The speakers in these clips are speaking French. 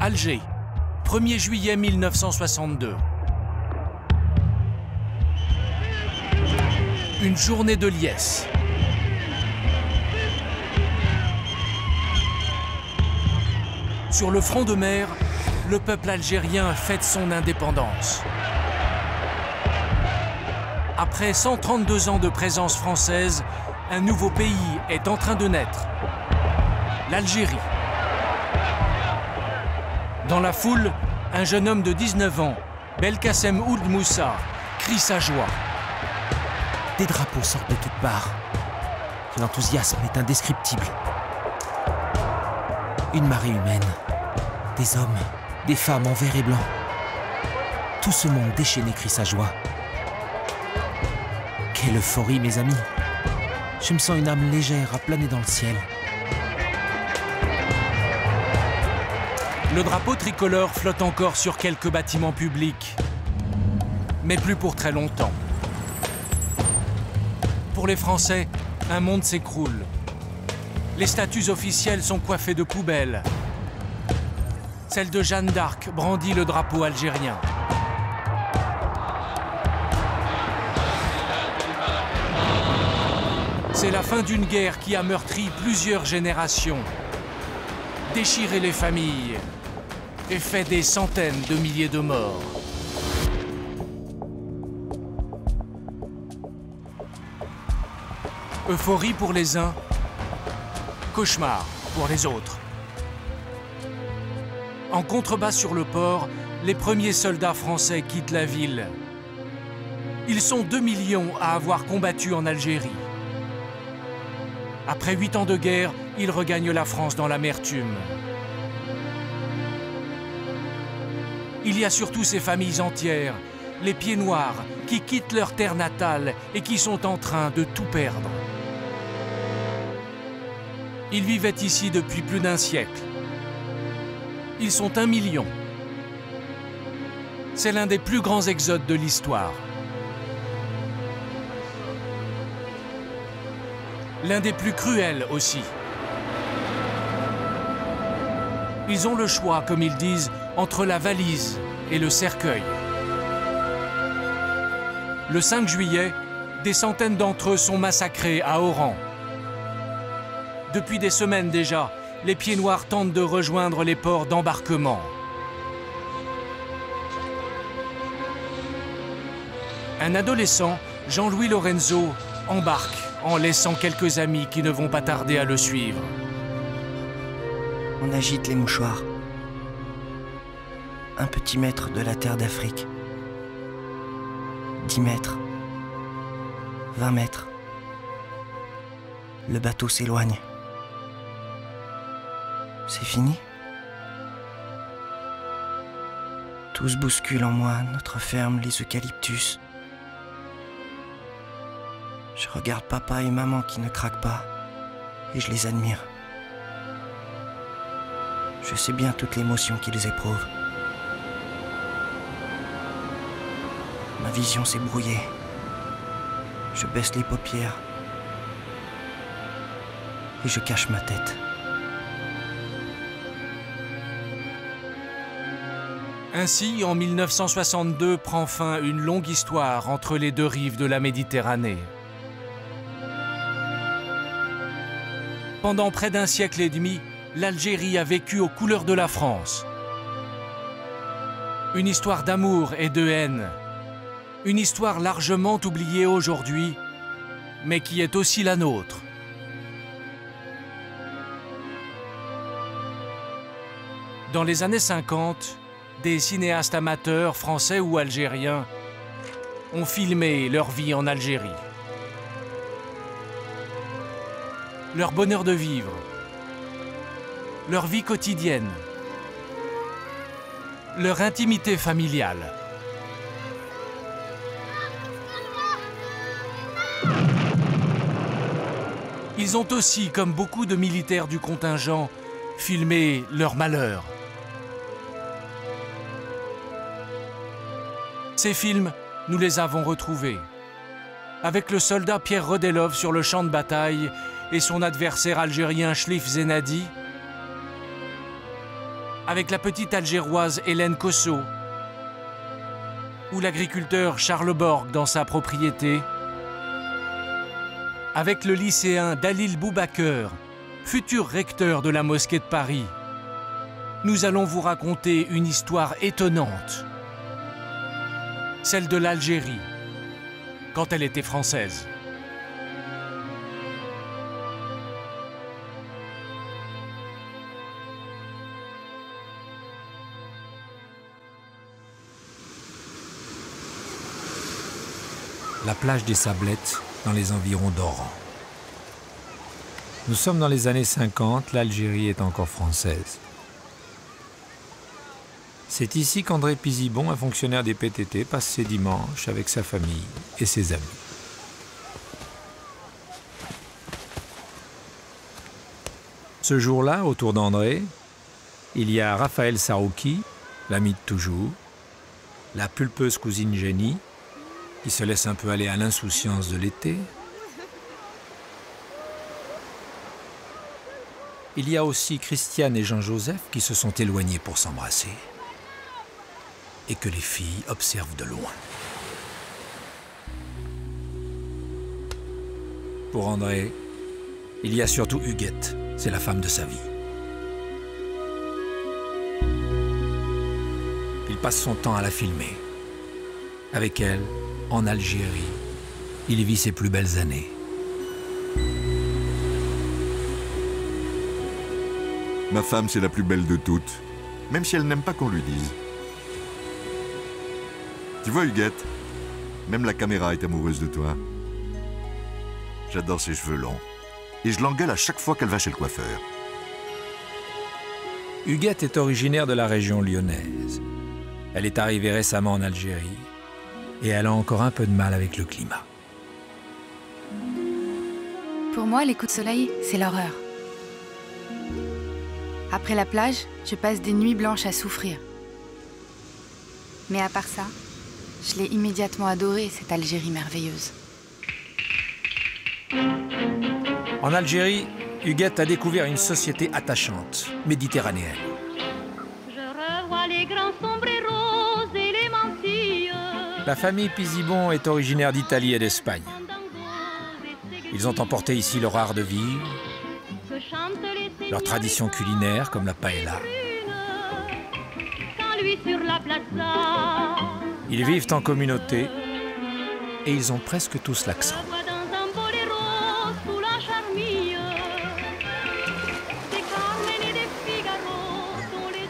Alger, 1er juillet 1962. Une journée de liesse. Sur le front de mer, le peuple algérien fête son indépendance. Après 132 ans de présence française, un nouveau pays est en train de naître, l'Algérie. Dans la foule, un jeune homme de 19 ans, Belkacem Ould Moussa, crie sa joie. Des drapeaux sortent de toutes parts. L'enthousiasme est indescriptible. Une marée humaine, des hommes, des femmes en vert et blanc. Tout ce monde déchaîné crie sa joie. Quelle euphorie, mes amis! Je me sens une âme légère à planer dans le ciel. Le drapeau tricolore flotte encore sur quelques bâtiments publics, mais plus pour très longtemps. Pour les Français, un monde s'écroule. Les statues officielles sont coiffées de poubelles. Celle de Jeanne d'Arc brandit le drapeau algérien. C'est la fin d'une guerre qui a meurtri plusieurs générations, déchiré les familles et fait des centaines de milliers de morts. Euphorie pour les uns, cauchemar pour les autres. En contrebas sur le port, les premiers soldats français quittent la ville. Ils sont 2 millions à avoir combattu en Algérie. Après 8 ans de guerre, ils regagnent la France dans l'amertume. Il y a surtout ces familles entières, les pieds noirs, qui quittent leur terre natale et qui sont en train de tout perdre. Ils vivaient ici depuis plus d'1 siècle. Ils sont 1 million. C'est l'un des plus grands exodes de l'histoire. L'un des plus cruels aussi. Ils ont le choix, comme ils disent, entre la valise et le cercueil. Le 5 juillet, des centaines d'entre eux sont massacrés à Oran. Depuis des semaines déjà, les pieds noirs tentent de rejoindre les ports d'embarquement. Un adolescent, Jean-Louis Lorenzo, embarque en laissant quelques amis qui ne vont pas tarder à le suivre. On agite les mouchoirs. 1 petit mètre de la terre d'Afrique. 10 mètres. 20 mètres. Le bateau s'éloigne. C'est fini? Tout se bouscule en moi, notre ferme, les eucalyptus. Je regarde papa et maman qui ne craquent pas, et je les admire. Je sais bien toute l'émotion qu'ils éprouvent. Ma vision s'est brouillée. Je baisse les paupières et je cache ma tête. Ainsi, en 1962, prend fin une longue histoire entre les deux rives de la Méditerranée. Pendant près d'1 siècle et demi, l'Algérie a vécu aux couleurs de la France. Une histoire d'amour et de haine. Une histoire largement oubliée aujourd'hui, mais qui est aussi la nôtre. Dans les années 50, des cinéastes amateurs, français ou algériens, ont filmé leur vie en Algérie. Leur bonheur de vivre, leur vie quotidienne, leur intimité familiale. Ils ont aussi, comme beaucoup de militaires du contingent, filmé leur malheur. Ces films, nous les avons retrouvés. Avec le soldat Pierre Rodelov sur le champ de bataille et son adversaire algérien Chlif Zenadi, avec la petite Algéroise Hélène Cosso, ou l'agriculteur Charles Borg dans sa propriété, avec le lycéen Dalil Boubaker, futur recteur de la mosquée de Paris. Nous allons vous raconter une histoire étonnante, celle de l'Algérie, quand elle était française. La plage des Sablettes, dans les environs d'Oran. Nous sommes dans les années 50, l'Algérie est encore française. C'est ici qu'André Pisibon, un fonctionnaire des PTT, passe ses dimanches avec sa famille et ses amis. Ce jour-là, autour d'André, il y a Raphaël Sarouki, l'ami de toujours, la pulpeuse cousine Jenny, qui se laisse un peu aller à l'insouciance de l'été. Il y a aussi Christiane et Jean-Joseph qui se sont éloignés pour s'embrasser et que les filles observent de loin. Pour André, il y a surtout Huguette, c'est la femme de sa vie. Il passe son temps à la filmer. Avec elle, en Algérie, il vit ses plus belles années. Ma femme, c'est la plus belle de toutes, même si elle n'aime pas qu'on lui dise. Tu vois, Huguette, même la caméra est amoureuse de toi. J'adore ses cheveux longs, et je l'engueule à chaque fois qu'elle va chez le coiffeur. Huguette est originaire de la région lyonnaise. Elle est arrivée récemment en Algérie, et elle a encore un peu de mal avec le climat. Pour moi, les coups de soleil, c'est l'horreur. Après la plage, je passe des nuits blanches à souffrir. Mais à part ça, je l'ai immédiatement adorée, cette Algérie merveilleuse. En Algérie, Huguette a découvert une société attachante, méditerranéenne. Je revois les grands sombreros et les mantilles. La famille Pisibon est originaire d'Italie et d'Espagne. Ils ont emporté ici leur art de vivre, leur tradition culinaire comme la paella. Ils vivent en communauté et ils ont presque tous l'accent.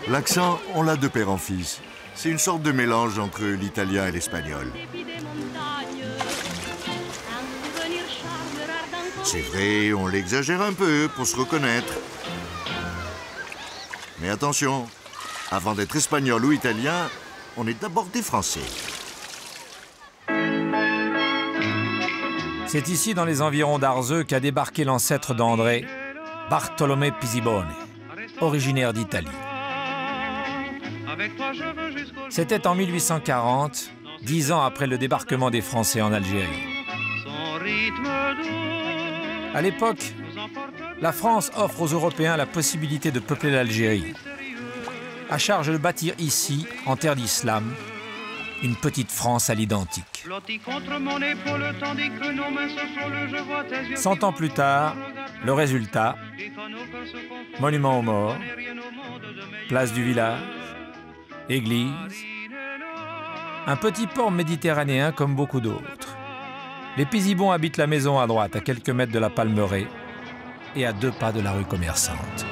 L'accent, on l'a de père en fils. C'est une sorte de mélange entre l'italien et l'espagnol. C'est vrai, on l'exagère un peu pour se reconnaître. Mais attention, avant d'être espagnol ou italien, on est d'abord des Français. C'est ici, dans les environs d'Arzeux, qu'a débarqué l'ancêtre d'André, Bartolomé Pisibone, originaire d'Italie. C'était en 1840, 10 ans après le débarquement des Français en Algérie. À l'époque, la France offre aux Européens la possibilité de peupler l'Algérie. À charge de bâtir ici, en terre d'islam, une petite France à l'identique. 100 ans plus tard, le résultat, monument aux morts, place du village, église, un petit port méditerranéen comme beaucoup d'autres. Les Pisibon habitent la maison à droite, à quelques mètres de la Palmeraie et à 2 pas de la rue Commerçante.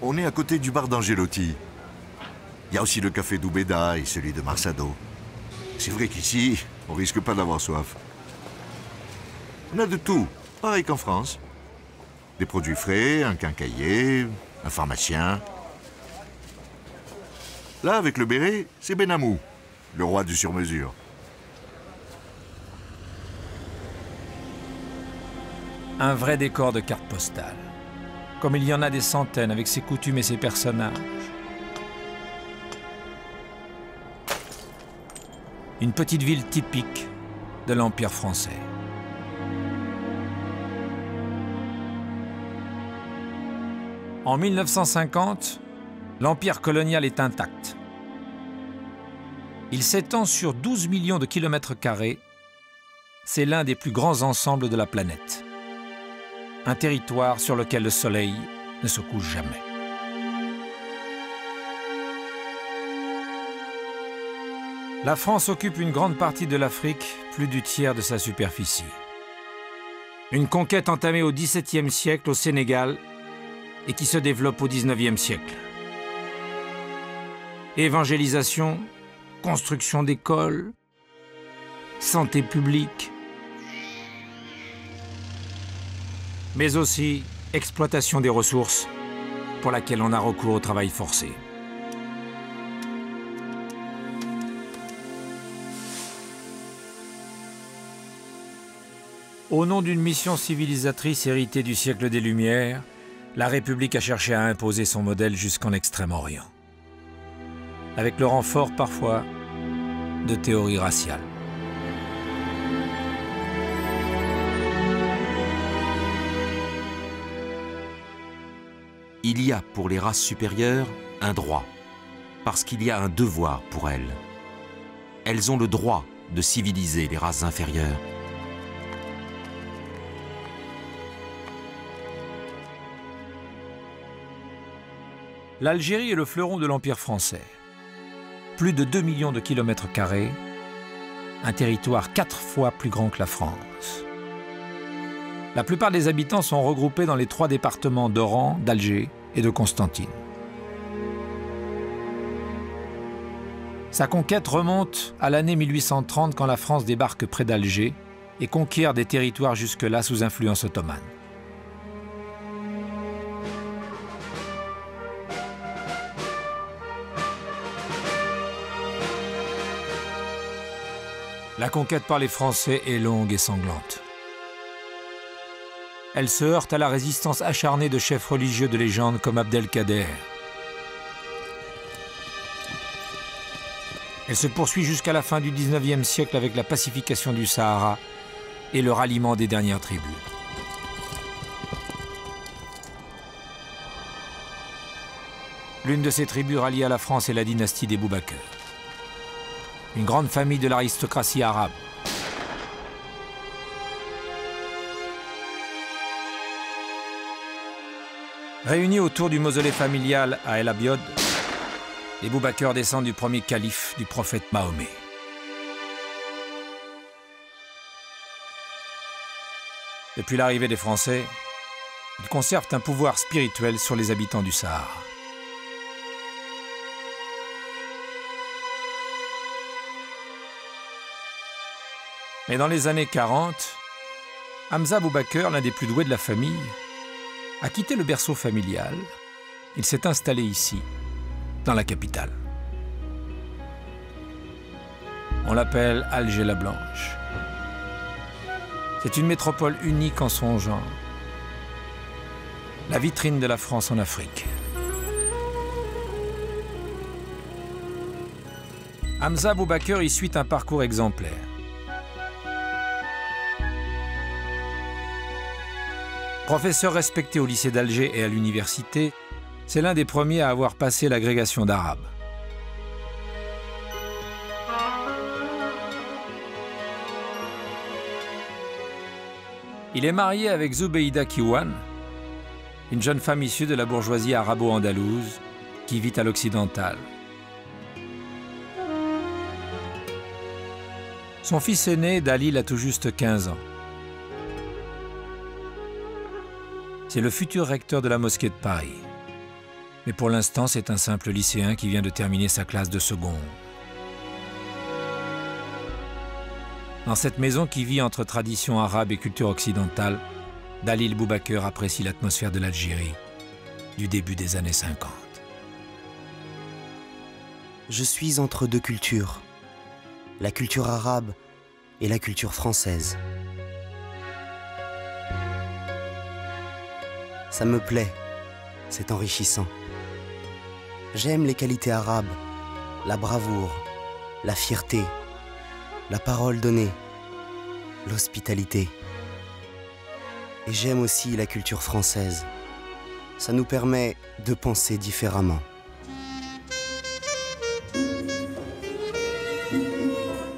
On est à côté du bar d'Angelotti. Il y a aussi le café d'Oubeda et celui de Marsado. C'est vrai qu'ici, on risque pas d'avoir soif. On a de tout, pareil qu'en France. Des produits frais, un quincaillier, un pharmacien. Là, avec le béret, c'est Benamou, le roi du sur-mesure. Un vrai décor de carte postale. Comme il y en a des centaines avec ses coutumes et ses personnages. Une petite ville typique de l'Empire français. En 1950, l'empire colonial est intact. Il s'étend sur 12 millions de kilomètres carrés. C'est l'un des plus grands ensembles de la planète. Un territoire sur lequel le soleil ne se couche jamais. La France occupe une grande partie de l'Afrique, plus du tiers de sa superficie. Une conquête entamée au XVIIe siècle au Sénégal et qui se développe au XIXe siècle. Évangélisation, construction d'écoles, santé publique, mais aussi exploitation des ressources pour laquelle on a recours au travail forcé. Au nom d'une mission civilisatrice héritée du siècle des Lumières, la République a cherché à imposer son modèle jusqu'en Extrême-Orient, avec le renfort parfois de théories raciales. Il y a pour les races supérieures un droit, parce qu'il y a un devoir pour elles. Elles ont le droit de civiliser les races inférieures. L'Algérie est le fleuron de l'Empire français. Plus de 2 millions de kilomètres carrés, un territoire 4 fois plus grand que la France. La plupart des habitants sont regroupés dans les 3 départements d'Oran, d'Alger et de Constantine. Sa conquête remonte à l'année 1830 quand la France débarque près d'Alger et conquiert des territoires jusque-là sous influence ottomane. La conquête par les Français est longue et sanglante. Elle se heurte à la résistance acharnée de chefs religieux de légende comme Abdelkader. Elle se poursuit jusqu'à la fin du XIXe siècle avec la pacification du Sahara et le ralliement des dernières tribus. L'une de ces tribus ralliées à la France est la dynastie des Boubacar, une grande famille de l'aristocratie arabe. Réunis autour du mausolée familial à El Abiod, les Boubacar descendent du premier calife du prophète Mahomet. Depuis l'arrivée des Français, ils conservent un pouvoir spirituel sur les habitants du Sahara. Mais dans les années 40, Hamza Boubacar, l'un des plus doués de la famille, a quitté le berceau familial. Il s'est installé ici, dans la capitale. On l'appelle Alger la Blanche. C'est une métropole unique en son genre. La vitrine de la France en Afrique. Hamza Boubacar y suit un parcours exemplaire. Professeur respecté au lycée d'Alger et à l'université, c'est l'un des premiers à avoir passé l'agrégation d'arabe. Il est marié avec Zoubeida Kiwan, une jeune femme issue de la bourgeoisie arabo-andalouse qui vit à l'occidental. Son fils aîné, Dalil, a tout juste 15 ans. C'est le futur recteur de la mosquée de Paris. Mais pour l'instant, c'est un simple lycéen qui vient de terminer sa classe de seconde. Dans cette maison qui vit entre tradition arabe et culture occidentale, Dalil Boubacar apprécie l'atmosphère de l'Algérie du début des années 50. Je suis entre 2 cultures, la culture arabe et la culture française. Ça me plaît, c'est enrichissant. J'aime les qualités arabes, la bravoure, la fierté, la parole donnée, l'hospitalité. Et j'aime aussi la culture française, Ça nous permet de penser différemment.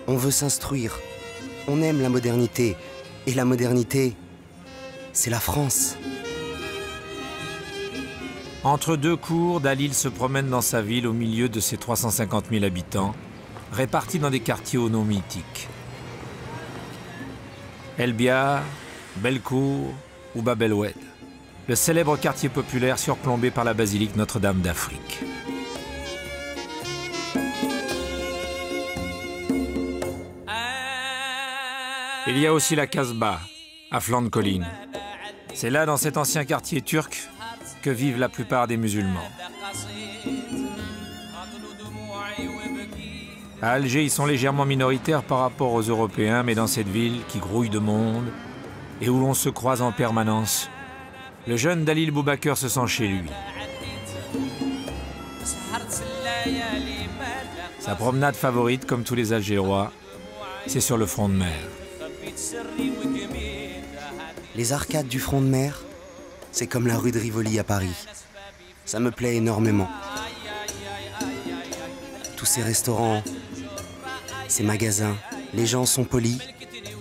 On veut s'instruire. On aime la modernité. Et la modernité, c'est la France. Entre deux cours, Dalil se promène dans sa ville au milieu de ses 350 000 habitants, répartis dans des quartiers aux noms mythiques. El Biar, Bellecour ou Bab el Oued, le célèbre quartier populaire surplombé par la basilique Notre-Dame d'Afrique. Il y a aussi la Casbah, à flanc de colline. C'est là, dans cet ancien quartier turc, que vivent la plupart des musulmans. À Alger, ils sont légèrement minoritaires par rapport aux Européens, mais dans cette ville qui grouille de monde et où l'on se croise en permanence, le jeune Dalil Boubaker se sent chez lui. Sa promenade favorite, comme tous les Algérois, c'est sur le front de mer. Les arcades du front de mer, c'est comme la rue de Rivoli à Paris. Ça me plaît énormément. Tous ces restaurants, ces magasins, les gens sont polis,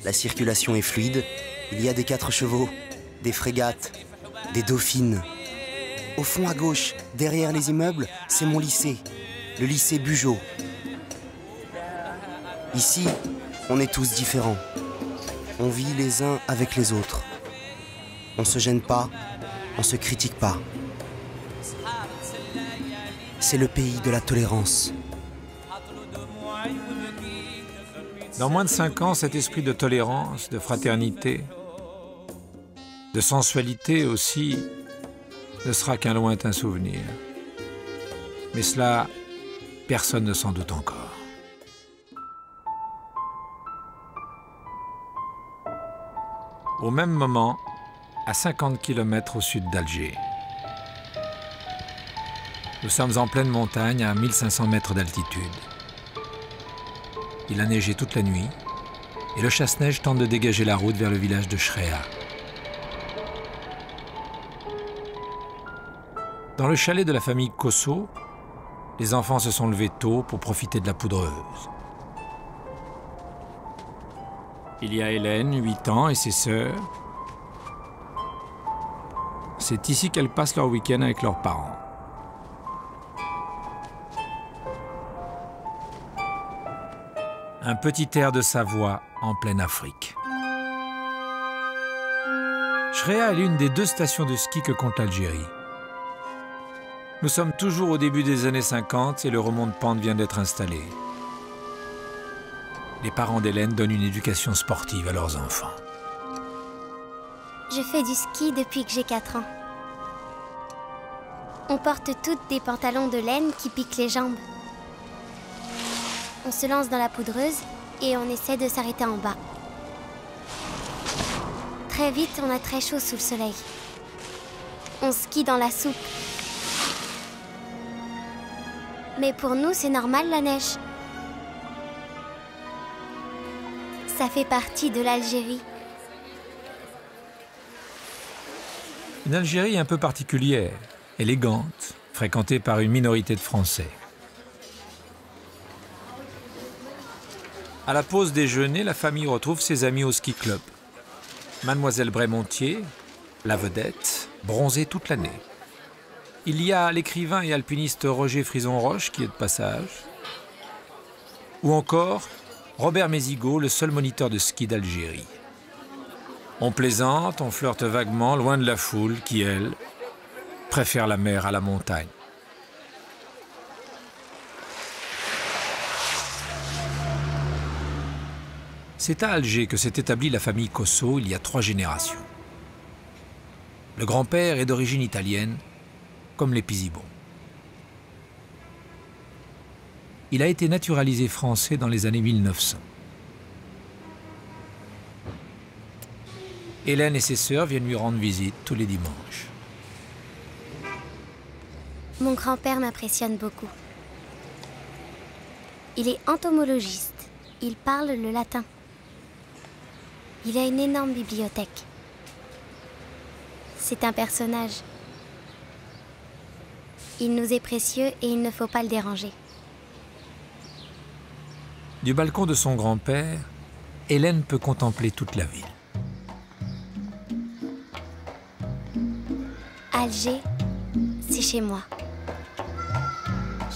la circulation est fluide, il y a des 4 chevaux, des frégates, des dauphines. Au fond à gauche, derrière les immeubles, c'est mon lycée, le lycée Bugeaud. Ici, on est tous différents. On vit les uns avec les autres. On se gêne pas, on se critique pas. C'est le pays de la tolérance. Dans moins de 5 ans, cet esprit de tolérance, de fraternité, de sensualité aussi, ne sera qu'un lointain souvenir. Mais cela, personne ne s'en doute encore. Au même moment, à 50 km au sud d'Alger. Nous sommes en pleine montagne, à 1500 mètres d'altitude. Il a neigé toute la nuit, et le chasse-neige tente de dégager la route vers le village de Chréa. Dans le chalet de la famille Kosso, les enfants se sont levés tôt pour profiter de la poudreuse. Il y a Hélène, 8 ans, et ses sœurs. C'est ici qu'elles passent leur week-end avec leurs parents. Un petit air de Savoie en pleine Afrique. Chréa est l'une des 2 stations de ski que compte l'Algérie. Nous sommes toujours au début des années 50 et le remonte-pente vient d'être installé. Les parents d'Hélène donnent une éducation sportive à leurs enfants. Je fais du ski depuis que j'ai 4 ans. On porte toutes des pantalons de laine qui piquent les jambes. On se lance dans la poudreuse et on essaie de s'arrêter en bas. Très vite, on a très chaud sous le soleil. On skie dans la soupe. Mais pour nous, c'est normal la neige. Ça fait partie de l'Algérie. Une Algérie un peu particulière, élégante, fréquentée par une minorité de Français. À la pause déjeuner, la famille retrouve ses amis au ski club. Mademoiselle Brémontier, la vedette, bronzée toute l'année. Il y a l'écrivain et alpiniste Roger Frison-Roche qui est de passage. Ou encore Robert Mézigaud, le seul moniteur de ski d'Algérie. On plaisante, on flirte vaguement, loin de la foule qui, elle, préfère la mer à la montagne. C'est à Alger que s'est établie la famille Kosso il y a 3 générations. Le grand-père est d'origine italienne, comme les Pisibon. Il a été naturalisé français dans les années 1900. Hélène et ses sœurs viennent lui rendre visite tous les dimanches. Mon grand-père m'impressionne beaucoup. Il est entomologiste. Il parle le latin. Il a une énorme bibliothèque. C'est un personnage. Il nous est précieux et il ne faut pas le déranger. Du balcon de son grand-père, Hélène peut contempler toute la ville. Alger, c'est chez moi.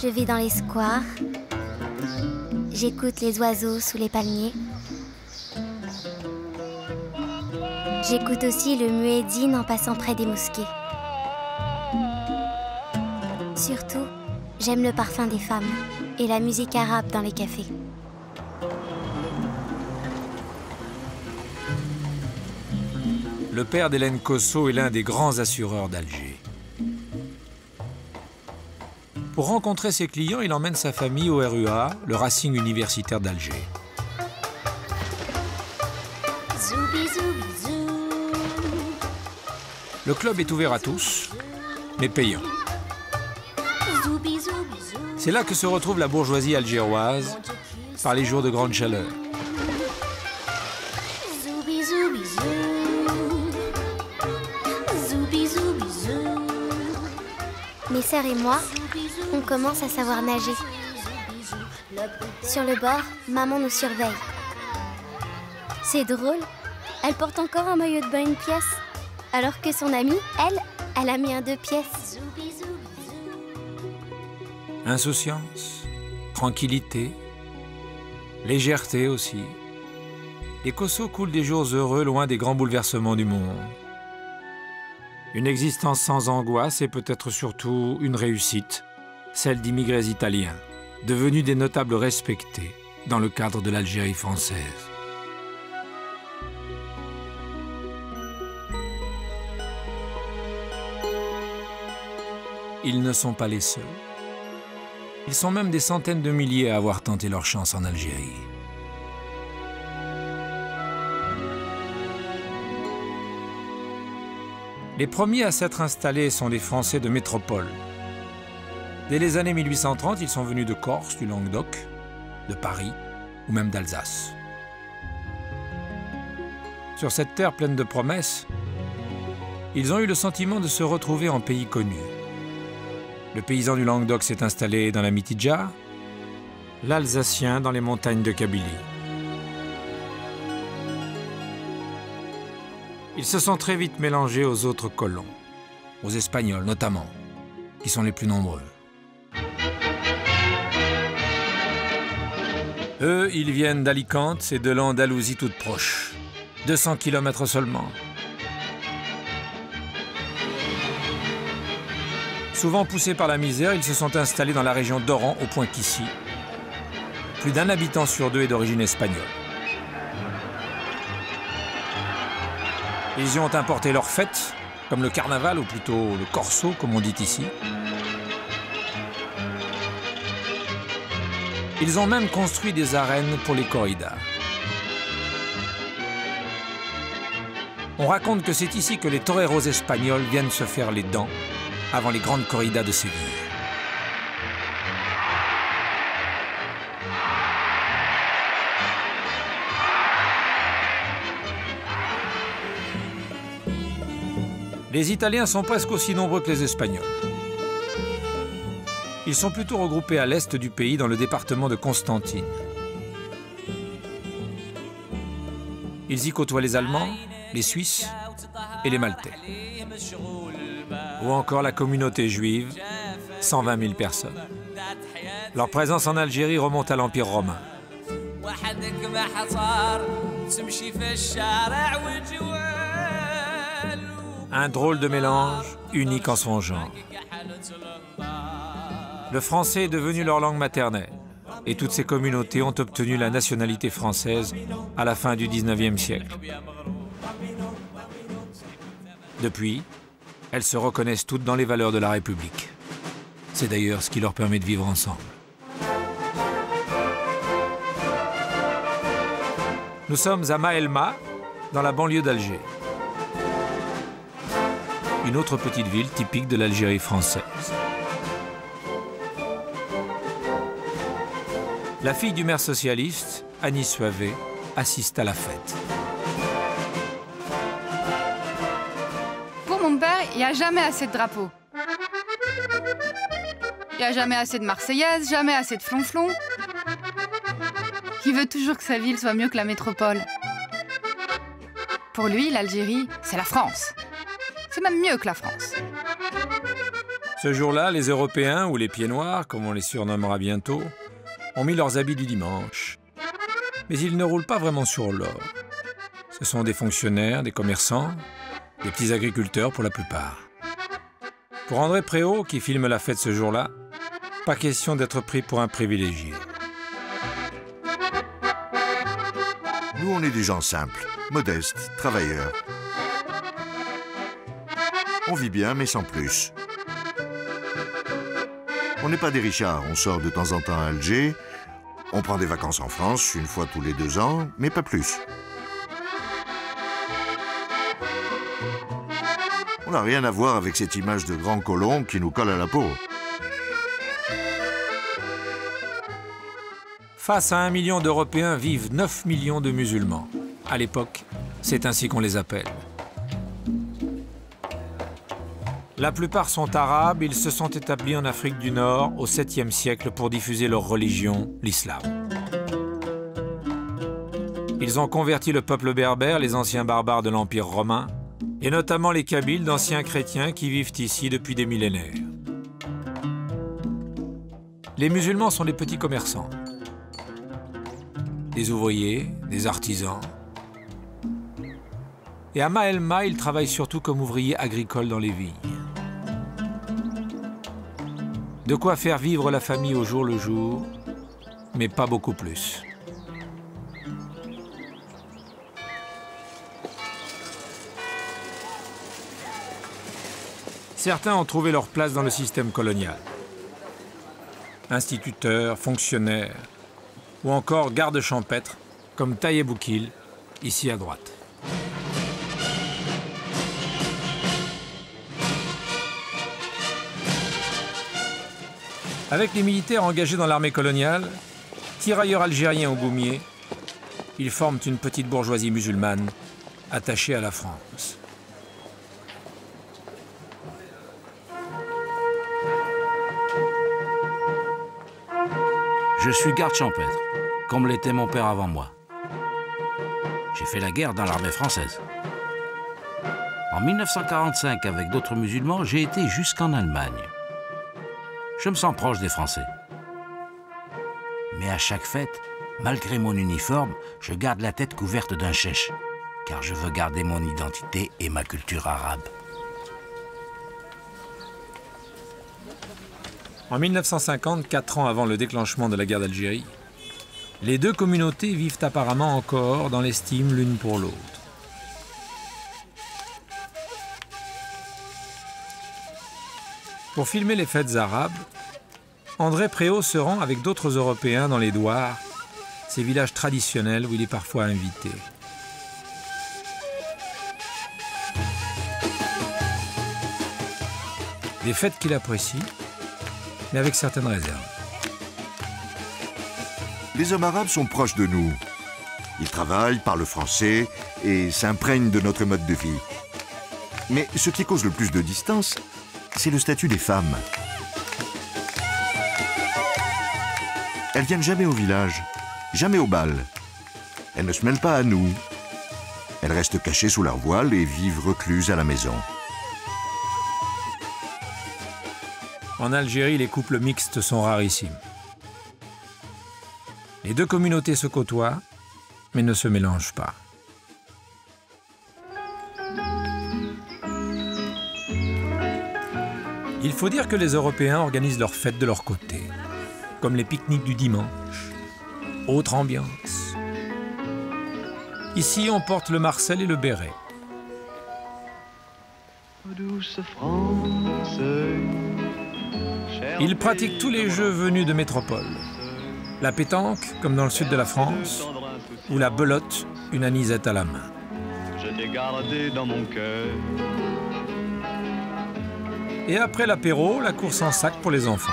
Je vais dans les squares. J'écoute les oiseaux sous les palmiers. J'écoute aussi le mueddin en passant près des mosquées. Surtout, j'aime le parfum des femmes et la musique arabe dans les cafés. Le père d'Hélène Cosseau est l'un des grands assureurs d'Alger. Pour rencontrer ses clients, il emmène sa famille au RUA, le Racing universitaire d'Alger. Le club est ouvert à tous, mais payant. C'est là que se retrouve la bourgeoisie algéroise, par les jours de grande chaleur. Mes sœurs et moi, on commence à savoir nager. Sur le bord, maman nous surveille. C'est drôle, elle porte encore un maillot de bain une pièce, alors que son amie, elle a mis un 2 pièces. Insouciance, tranquillité, légèreté aussi. Les Cosseau coulent des jours heureux loin des grands bouleversements du monde. Une existence sans angoisse et peut-être surtout une réussite, celle d'immigrés italiens, devenus des notables respectés dans le cadre de l'Algérie française. Ils ne sont pas les seuls. Ils sont même des centaines de milliers à avoir tenté leur chance en Algérie. Les premiers à s'être installés sont les Français de métropole. Dès les années 1830, ils sont venus de Corse, du Languedoc, de Paris ou même d'Alsace. Sur cette terre pleine de promesses, ils ont eu le sentiment de se retrouver en pays connu. Le paysan du Languedoc s'est installé dans la Mitidja, l'Alsacien dans les montagnes de Kabylie. Ils se sont très vite mélangés aux autres colons, aux Espagnols notamment, qui sont les plus nombreux. Eux, ils viennent d'Alicante et de l'Andalousie toute proche. 200 km seulement. Souvent poussés par la misère, ils se sont installés dans la région d'Oran, au point qu'ici, plus d'un habitant sur 2 est d'origine espagnole. Ils y ont importé leurs fêtes, comme le carnaval, ou plutôt le corso, comme on dit ici. Ils ont même construit des arènes pour les corridas. On raconte que c'est ici que les toreros espagnols viennent se faire les dents avant les grandes corridas de Séville. Les Italiens sont presque aussi nombreux que les Espagnols. Ils sont plutôt regroupés à l'est du pays, dans le département de Constantine. Ils y côtoient les Allemands, les Suisses et les Maltais. Ou encore la communauté juive, 120 000 personnes. Leur présence en Algérie remonte à l'Empire romain. Un drôle de mélange, unique en son genre. Le français est devenu leur langue maternelle, et toutes ces communautés ont obtenu la nationalité française à la fin du XIXe siècle. Depuis, elles se reconnaissent toutes dans les valeurs de la République. C'est d'ailleurs ce qui leur permet de vivre ensemble. Nous sommes à Maelma, dans la banlieue d'Alger. Une autre petite ville typique de l'Algérie française. La fille du maire socialiste, Annie Soivet, assiste à la fête. Pour mon père, il n'y a jamais assez de drapeaux. Il n'y a jamais assez de Marseillaises, jamais assez de flonflon. Il veut toujours que sa ville soit mieux que la métropole. Pour lui, l'Algérie, c'est la France. C'est même mieux que la France. Ce jour-là, les Européens, ou les pieds noirs, comme on les surnommera bientôt, ont mis leurs habits du dimanche. Mais ils ne roulent pas vraiment sur l'or. Ce sont des fonctionnaires, des commerçants, des petits agriculteurs pour la plupart. Pour André Préau, qui filme la fête ce jour-là, pas question d'être pris pour un privilégié. Nous, on est des gens simples, modestes, travailleurs. On vit bien, mais sans plus. On n'est pas des richards, on sort de temps en temps à Alger, on prend des vacances en France, une fois tous les 2 ans, mais pas plus. On n'a rien à voir avec cette image de grand colon qui nous colle à la peau. Face à 1 million d'Européens vivent 9 millions de musulmans. À l'époque, c'est ainsi qu'on les appelle. La plupart sont arabes, ils se sont établis en Afrique du Nord au 7e siècle pour diffuser leur religion, l'islam. Ils ont converti le peuple berbère, les anciens barbares de l'Empire romain, et notamment les Kabyles, d'anciens chrétiens qui vivent ici depuis des millénaires. Les musulmans sont des petits commerçants, des ouvriers, des artisans. Et à Maelma, ils travaillent surtout comme ouvriers agricoles dans les vignes. De quoi faire vivre la famille au jour le jour, mais pas beaucoup plus. Certains ont trouvé leur place dans le système colonial. Instituteurs, fonctionnaires, ou encore gardes champêtres, comme Taïeb Boukil, ici à droite. Avec les militaires engagés dans l'armée coloniale, tirailleurs algériens ou goumiers, ils forment une petite bourgeoisie musulmane attachée à la France. Je suis garde champêtre, comme l'était mon père avant moi. J'ai fait la guerre dans l'armée française. En 1945, avec d'autres musulmans, j'ai été jusqu'en Allemagne. Je me sens proche des Français. Mais à chaque fête, malgré mon uniforme, je garde la tête couverte d'un chèche, car je veux garder mon identité et ma culture arabe. En 1950, 4 ans avant le déclenchement de la guerre d'Algérie, les deux communautés vivent apparemment encore dans l'estime l'une pour l'autre. Pour filmer les fêtes arabes, André Préau se rend avec d'autres Européens dans les douars, ces villages traditionnels où il est parfois invité. Des fêtes qu'il apprécie, mais avec certaines réserves. Les hommes arabes sont proches de nous. Ils travaillent, parlent français et s'imprègnent de notre mode de vie. Mais ce qui cause le plus de distance, c'est le statut des femmes. Elles viennent jamais au village, jamais au bal. Elles ne se mêlent pas à nous. Elles restent cachées sous leur voile et vivent recluses à la maison. En Algérie, les couples mixtes sont rarissimes. Les deux communautés se côtoient, mais ne se mélangent pas. Il faut dire que les Européens organisent leurs fêtes de leur côté, comme les pique-niques du dimanche. Autre ambiance. Ici, on porte le marcel et le béret. Ils pratiquent tous les jeux venus de métropole. La pétanque, comme dans le sud de la France, ou la belote, une anisette à la main. Je t'ai gardé dans mon cœur. Et après l'apéro, la course en sac pour les enfants.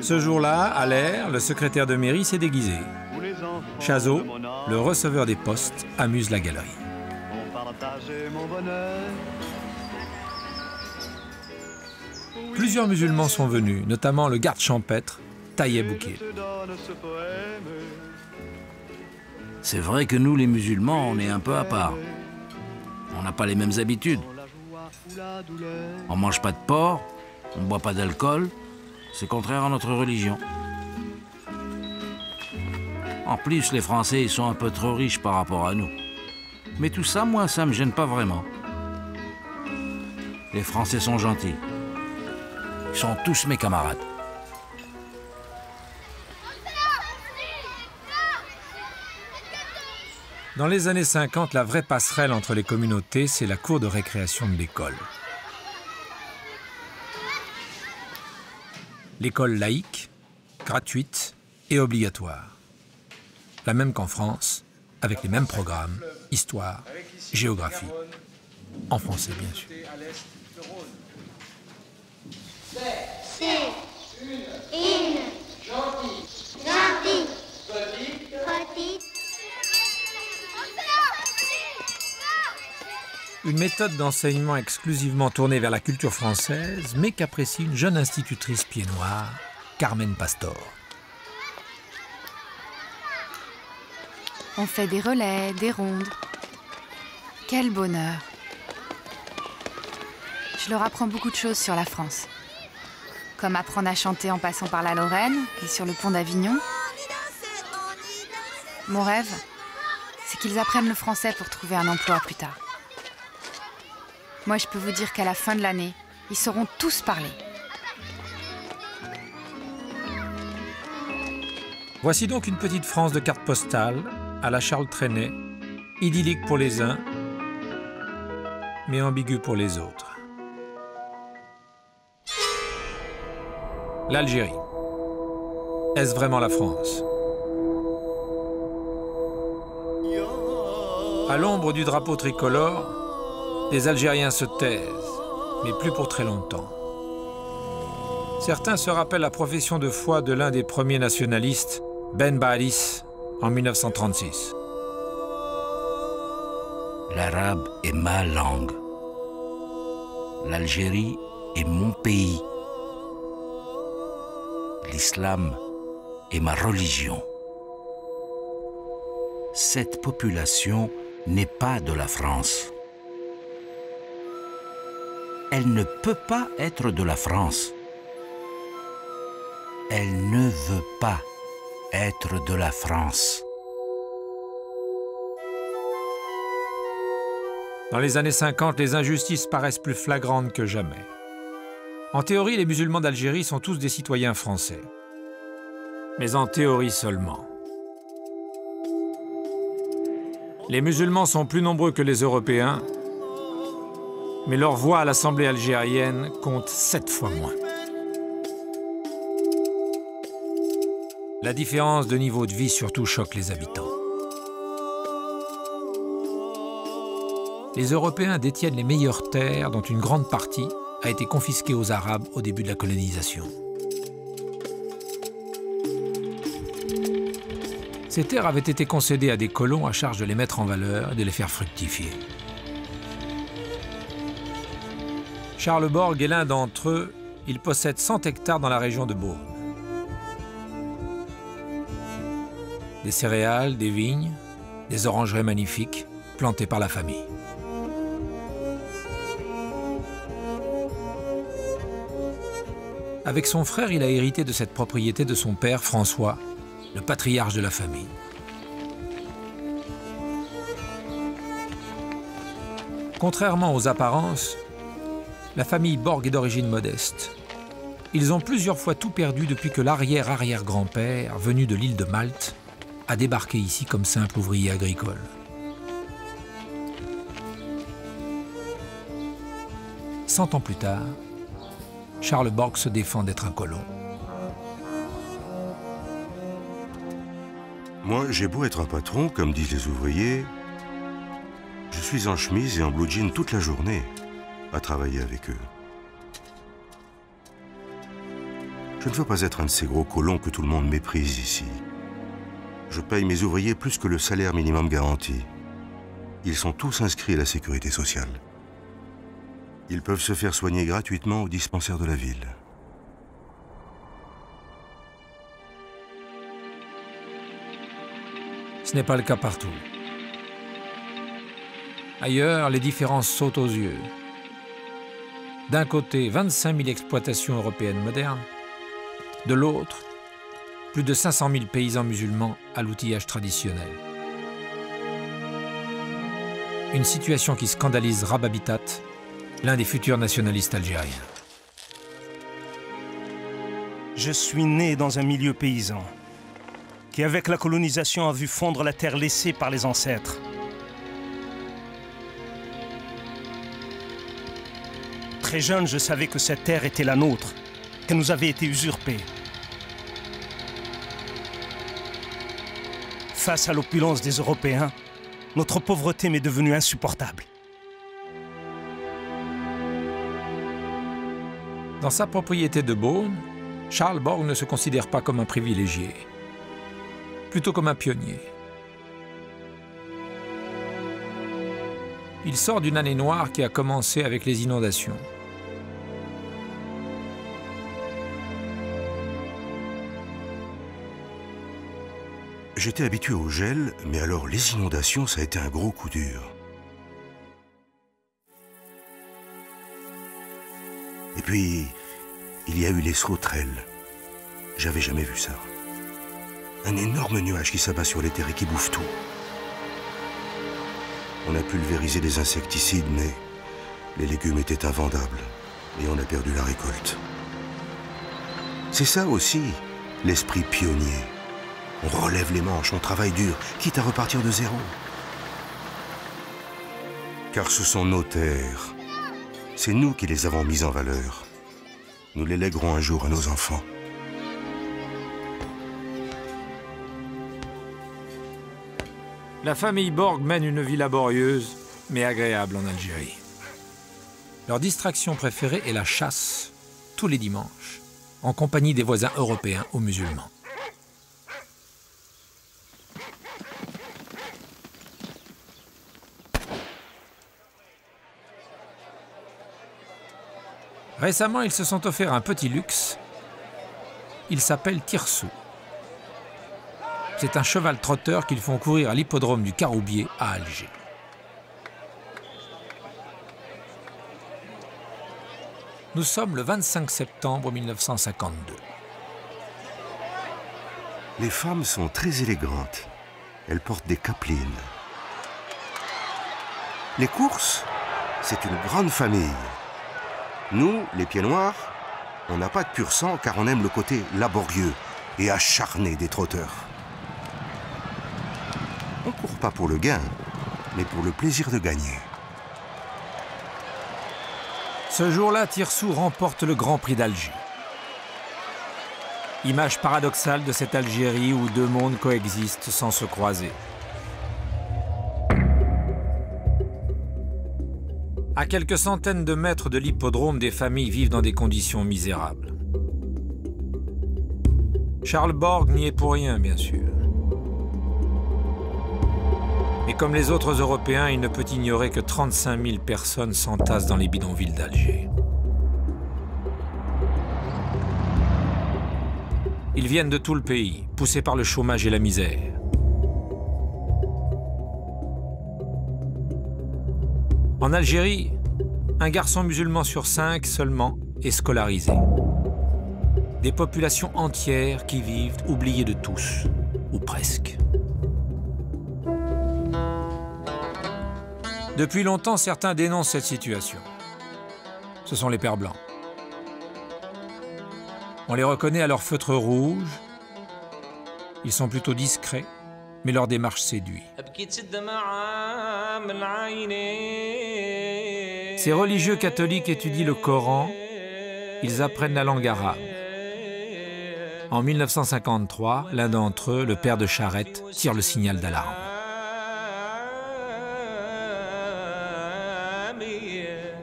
Ce jour-là, à l'air, le secrétaire de mairie s'est déguisé. Chazot, le receveur des postes, amuse la galerie. plusieurs musulmans sont venus, notamment le garde champêtre, Taïeb Boukir. C'est vrai que nous, les musulmans, on est un peu à part. On n'a pas les mêmes habitudes. On mange pas de porc, on boit pas d'alcool. C'est contraire à notre religion. En plus, les Français, ils sont un peu trop riches par rapport à nous. Mais tout ça, moi, ça me gêne pas vraiment. Les Français sont gentils. Ils sont tous mes camarades. Dans les années 50, la vraie passerelle entre les communautés, c'est la cour de récréation de l'école. L'école laïque, gratuite et obligatoire. La même qu'en France, avec les mêmes programmes, histoire, géographie. En français, bien sûr. C'est une gentille petite. Une méthode d'enseignement exclusivement tournée vers la culture française, mais qu'apprécie une jeune institutrice pied noir, Carmen Pastor. On fait des relais, des rondes. Quel bonheur! Je leur apprends beaucoup de choses sur la France. Comme apprendre à chanter en passant par la Lorraine et sur le pont d'Avignon. Mon rêve, c'est qu'ils apprennent le français pour trouver un emploi plus tard. Moi, je peux vous dire qu'à la fin de l'année, ils sauront tous parler. Voici donc une petite France de carte postale, à la Charles Trenet, idyllique pour les uns, mais ambiguë pour les autres. L'Algérie. Est-ce vraiment la France? À l'ombre du drapeau tricolore, les Algériens se taisent, mais plus pour très longtemps. Certains se rappellent la profession de foi de l'un des premiers nationalistes, Ben Baadis, en 1936. L'arabe est ma langue. L'Algérie est mon pays. L'islam est ma religion. Cette population n'est pas de la France. Elle ne peut pas être de la France. Elle ne veut pas être de la France. Dans les années 50, les injustices paraissent plus flagrantes que jamais. En théorie, les musulmans d'Algérie sont tous des citoyens français. Mais en théorie seulement. Les musulmans sont plus nombreux que les Européens, mais leur voix à l'Assemblée algérienne compte 7 fois moins. La différence de niveau de vie surtout choque les habitants. Les Européens détiennent les meilleures terres dont une grande partie a été confisquée aux Arabes au début de la colonisation. Ces terres avaient été concédées à des colons à charge de les mettre en valeur et de les faire fructifier. Charles Borg est l'un d'entre eux. Il possède 100 hectares dans la région de Beaune. Des céréales, des vignes, des orangeries magnifiques plantées par la famille. Avec son frère, il a hérité de cette propriété de son père, François, le patriarche de la famille. Contrairement aux apparences, la famille Borg est d'origine modeste. Ils ont plusieurs fois tout perdu depuis que l'arrière-arrière-grand-père, venu de l'île de Malte, a débarqué ici comme simple ouvrier agricole. Cent ans plus tard, Charles Borg se défend d'être un colon. Moi, j'ai beau être un patron, comme disent les ouvriers, je suis en chemise et en blue jean toute la journée à travailler avec eux. Je ne veux pas être un de ces gros colons que tout le monde méprise ici. Je paye mes ouvriers plus que le salaire minimum garanti. Ils sont tous inscrits à la sécurité sociale. Ils peuvent se faire soigner gratuitement au dispensaire de la ville. Ce n'est pas le cas partout. Ailleurs, les différences sautent aux yeux. D'un côté, 25 000 exploitations européennes modernes. De l'autre, plus de 500 000 paysans musulmans à l'outillage traditionnel. Une situation qui scandalise Rababitat, l'un des futurs nationalistes algériens. Je suis né dans un milieu paysan, qui avec la colonisation a vu fondre la terre laissée par les ancêtres. Très jeune, je savais que cette terre était la nôtre, qu'elle nous avait été usurpée. Face à l'opulence des Européens, notre pauvreté m'est devenue insupportable. Dans sa propriété de Beaune, Charles Borg ne se considère pas comme un privilégié, plutôt comme un pionnier. Il sort d'une année noire qui a commencé avec les inondations. J'étais habitué au gel, mais alors les inondations, ça a été un gros coup dur. Et puis, il y a eu les sauterelles. J'avais jamais vu ça. Un énorme nuage qui s'abat sur les terres et qui bouffe tout. On a pulvérisé des insecticides, mais les légumes étaient invendables et on a perdu la récolte. C'est ça aussi, l'esprit pionnier. On relève les manches, on travaille dur, quitte à repartir de zéro. Car ce sont nos terres. C'est nous qui les avons mises en valeur. Nous les lèguerons un jour à nos enfants. La famille Borg mène une vie laborieuse, mais agréable en Algérie. Leur distraction préférée est la chasse, tous les dimanches, en compagnie des voisins européens ou musulmans. Récemment, ils se sont offerts un petit luxe. Il s'appelle Tirsou. C'est un cheval trotteur qu'ils font courir à l'hippodrome du Caroubier à Alger. Nous sommes le 25 septembre 1952. Les femmes sont très élégantes. Elles portent des capelines. Les courses, c'est une grande famille. Nous, les pieds noirs, on n'a pas de pur sang car on aime le côté laborieux et acharné des trotteurs. On ne court pas pour le gain, mais pour le plaisir de gagner. Ce jour-là, Tirsou remporte le Grand Prix d'Alger. Image paradoxale de cette Algérie où deux mondes coexistent sans se croiser. À quelques centaines de mètres de l'hippodrome, des familles vivent dans des conditions misérables. Charles Borg n'y est pour rien, bien sûr. Mais comme les autres Européens, il ne peut ignorer que 35 000 personnes s'entassent dans les bidonvilles d'Alger. Ils viennent de tout le pays, poussés par le chômage et la misère. En Algérie, un garçon musulman sur 5 seulement est scolarisé. Des populations entières qui vivent oubliées de tous, ou presque. Depuis longtemps, certains dénoncent cette situation. Ce sont les Pères blancs. On les reconnaît à leur feutre rouge. Ils sont plutôt discrets, mais leur démarche séduit. Ces religieux catholiques étudient le Coran, ils apprennent la langue arabe. En 1953, l'un d'entre eux, le père de Charette, tire le signal d'alarme.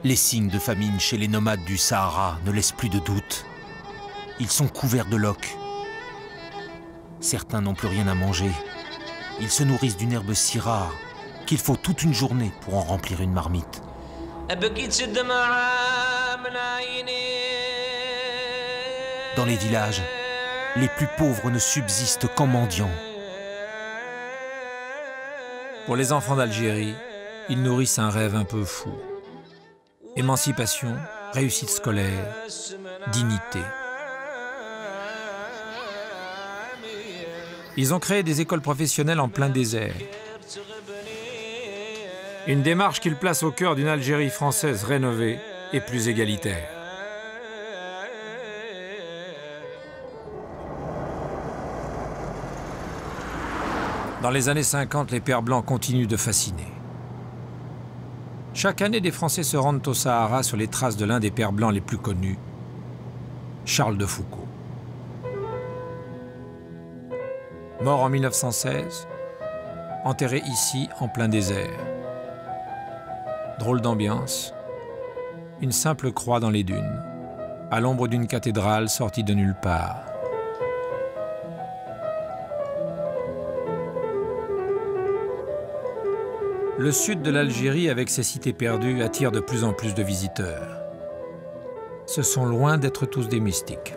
Les signes de famine chez les nomades du Sahara ne laissent plus de doute. Ils sont couverts de loques. Certains n'ont plus rien à manger. Ils se nourrissent d'une herbe si rare qu'il faut toute une journée pour en remplir une marmite. Dans les villages, les plus pauvres ne subsistent qu'en mendiant. Pour les enfants d'Algérie, ils nourrissent un rêve un peu fou. Émancipation, réussite scolaire, dignité. Ils ont créé des écoles professionnelles en plein désert. Une démarche qu'ils placent au cœur d'une Algérie française rénovée et plus égalitaire. Dans les années 50, les Pères Blancs continuent de fasciner. Chaque année, des Français se rendent au Sahara sur les traces de l'un des Pères Blancs les plus connus, Charles de Foucault. Mort en 1916, enterré ici en plein désert. Drôle d'ambiance, une simple croix dans les dunes, à l'ombre d'une cathédrale sortie de nulle part. Le sud de l'Algérie, avec ses cités perdues, attire de plus en plus de visiteurs. Ce sont loin d'être tous des mystiques.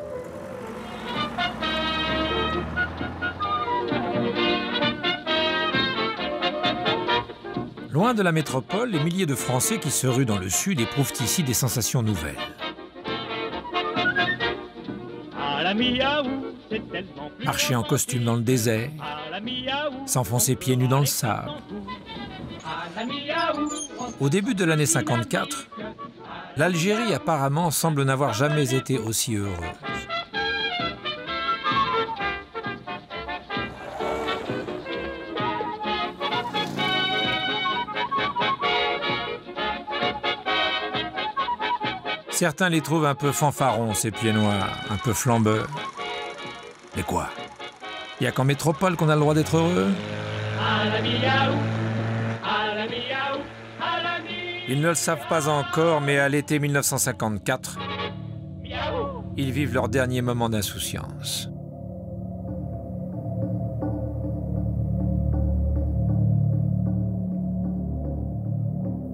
Loin de la métropole, les milliers de Français qui se ruent dans le sud éprouvent ici des sensations nouvelles. Marcher en costume dans le désert, s'enfoncer pieds nus dans le sable. Au début de l'année 54, l'Algérie apparemment semble n'avoir jamais été aussi heureuse. Certains les trouvent un peu fanfarons, ces pieds noirs, un peu flambeurs. Mais quoi? Il n'y a qu'en métropole qu'on a le droit d'être heureux? Ils ne le savent pas encore, mais à l'été 1954, ils vivent leur dernier moment d'insouciance.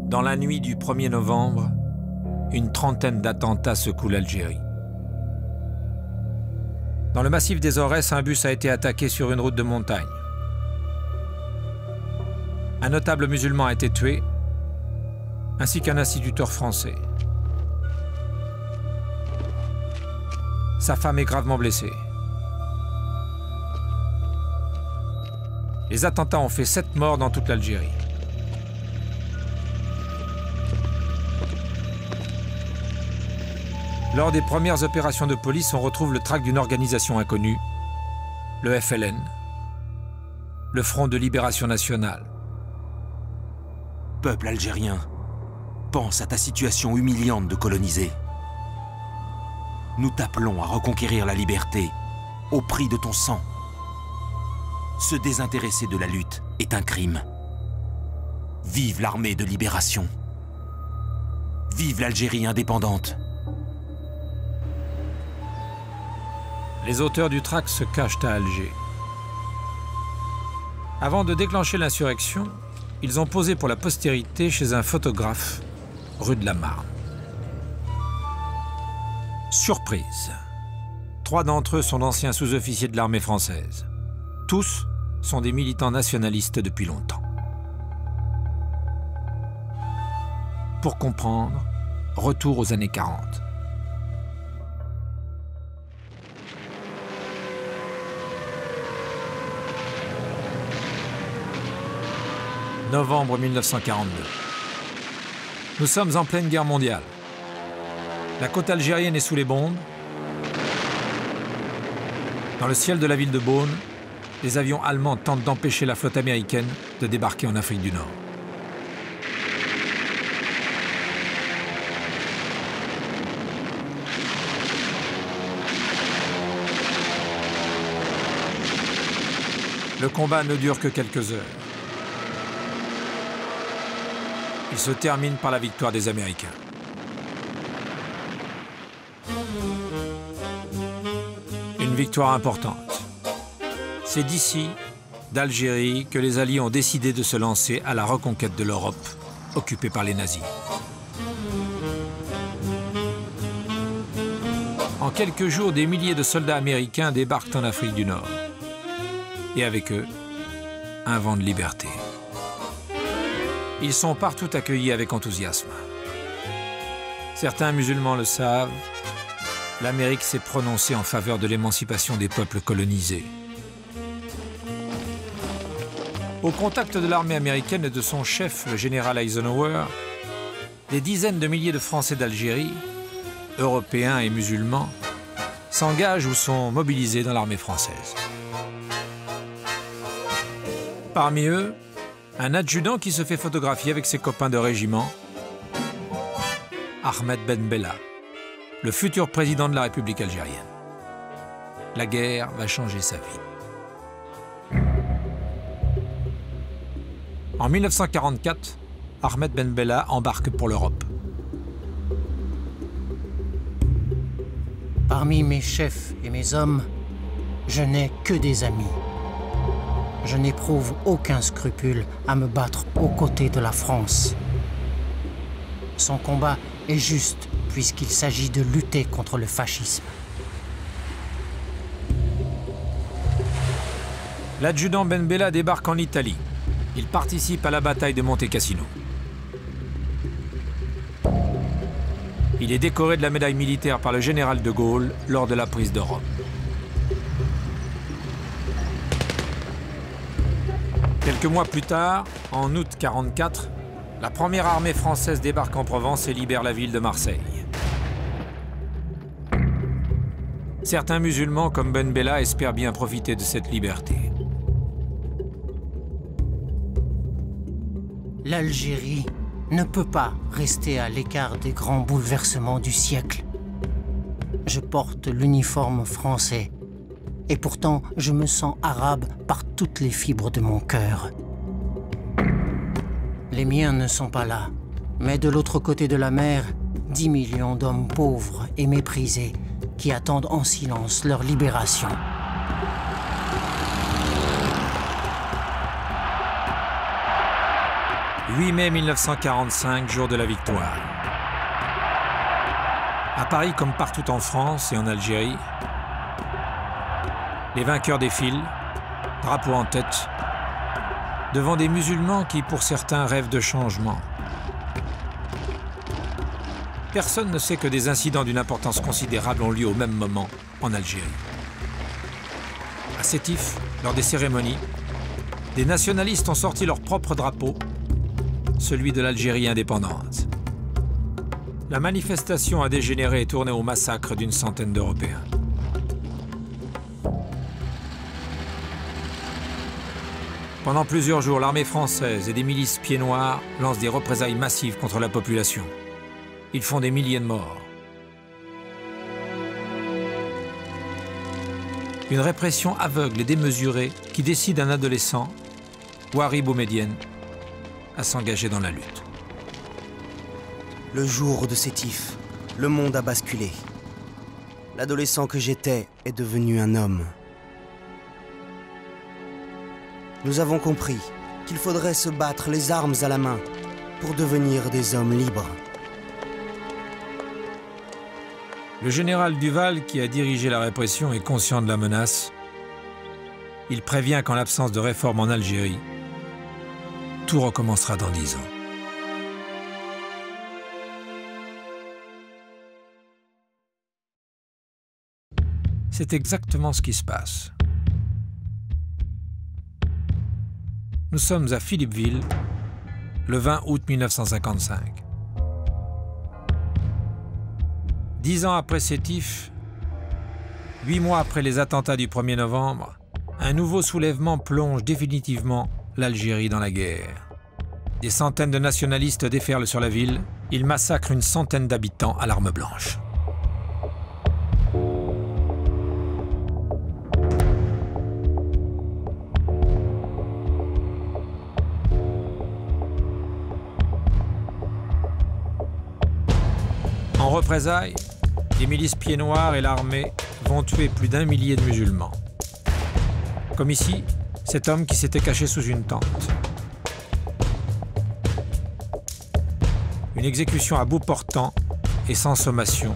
Dans la nuit du 1er novembre, une trentaine d'attentats secouent l'Algérie. Dans le massif des Aurès, un bus a été attaqué sur une route de montagne. Un notable musulman a été tué, ainsi qu'un instituteur français. Sa femme est gravement blessée. Les attentats ont fait 7 morts dans toute l'Algérie. Lors des premières opérations de police, on retrouve le trac d'une organisation inconnue, le FLN, le Front de Libération Nationale. Peuple algérien, pense à ta situation humiliante de colonisé. Nous t'appelons à reconquérir la liberté, au prix de ton sang. Se désintéresser de la lutte est un crime. Vive l'armée de libération. Vive l'Algérie indépendante. Les auteurs du tract se cachent à Alger. Avant de déclencher l'insurrection, ils ont posé pour la postérité chez un photographe, rue de la Marne. Surprise. 3 d'entre eux sont d'anciens sous-officiers de l'armée française. Tous sont des militants nationalistes depuis longtemps. Pour comprendre, retour aux années 40. Novembre 1942. Nous sommes en pleine guerre mondiale. La côte algérienne est sous les bombes. Dans le ciel de la ville de Beaune, les avions allemands tentent d'empêcher la flotte américaine de débarquer en Afrique du Nord. Le combat ne dure que quelques heures. Il se termine par la victoire des Américains. Une victoire importante. C'est d'ici, d'Algérie, que les Alliés ont décidé de se lancer à la reconquête de l'Europe, occupée par les nazis. En quelques jours, des milliers de soldats américains débarquent en Afrique du Nord. Et avec eux, un vent de liberté. Ils sont partout accueillis avec enthousiasme. Certains musulmans le savent, l'Amérique s'est prononcée en faveur de l'émancipation des peuples colonisés. Au contact de l'armée américaine et de son chef, le général Eisenhower, des dizaines de milliers de Français d'Algérie, Européens et musulmans, s'engagent ou sont mobilisés dans l'armée française. Parmi eux, un adjudant qui se fait photographier avec ses copains de régiment, Ahmed Ben Bella, le futur président de la République algérienne. La guerre va changer sa vie. En 1944, Ahmed Ben Bella embarque pour l'Europe. Parmi mes chefs et mes hommes, je n'ai que des amis. Je n'éprouve aucun scrupule à me battre aux côtés de la France. Son combat est juste puisqu'il s'agit de lutter contre le fascisme. L'adjudant Ben Bella débarque en Italie. Il participe à la bataille de Monte Cassino. Il est décoré de la médaille militaire par le général de Gaulle lors de la prise de Rome. Quelques mois plus tard, en août 1944, la première armée française débarque en Provence et libère la ville de Marseille. Certains musulmans comme Ben Bella espèrent bien profiter de cette liberté. L'Algérie ne peut pas rester à l'écart des grands bouleversements du siècle. Je porte l'uniforme français et pourtant je me sens arabe par toutes les fibres de mon cœur. Les miens ne sont pas là, mais de l'autre côté de la mer, 10 millions d'hommes pauvres et méprisés qui attendent en silence leur libération. « 8 mai 1945, jour de la victoire. À Paris, comme partout en France et en Algérie, les vainqueurs défilent, drapeau en tête, devant des musulmans qui, pour certains, rêvent de changement. Personne ne sait que des incidents d'une importance considérable ont lieu au même moment en Algérie. À Sétif, lors des cérémonies, des nationalistes ont sorti leur propre drapeau, celui de l'Algérie indépendante. La manifestation a dégénéré et tourné au massacre d'une centaine d'Européens. Pendant plusieurs jours, l'armée française et des milices pieds noirs lancent des représailles massives contre la population. Ils font des milliers de morts. Une répression aveugle et démesurée qui décide un adolescent, Ouari Boumedienne, à s'engager dans la lutte. Le jour de Sétif, le monde a basculé. L'adolescent que j'étais est devenu un homme. Nous avons compris qu'il faudrait se battre les armes à la main pour devenir des hommes libres. Le général Duval, qui a dirigé la répression, est conscient de la menace. Il prévient qu'en l'absence de réforme en Algérie, tout recommencera dans 10 ans. C'est exactement ce qui se passe. Nous sommes à Philippeville, le 20 août 1955. 10 ans après Sétif, 8 mois après les attentats du 1er novembre, un nouveau soulèvement plonge définitivement l'Algérie dans la guerre. Des centaines de nationalistes déferlent sur la ville. Ils massacrent une centaine d'habitants à l'arme blanche. En représailles, les milices pieds noirs et l'armée vont tuer plus d'1 millier de musulmans. Comme ici, cet homme qui s'était caché sous une tente. Une exécution à bout portant et sans sommation.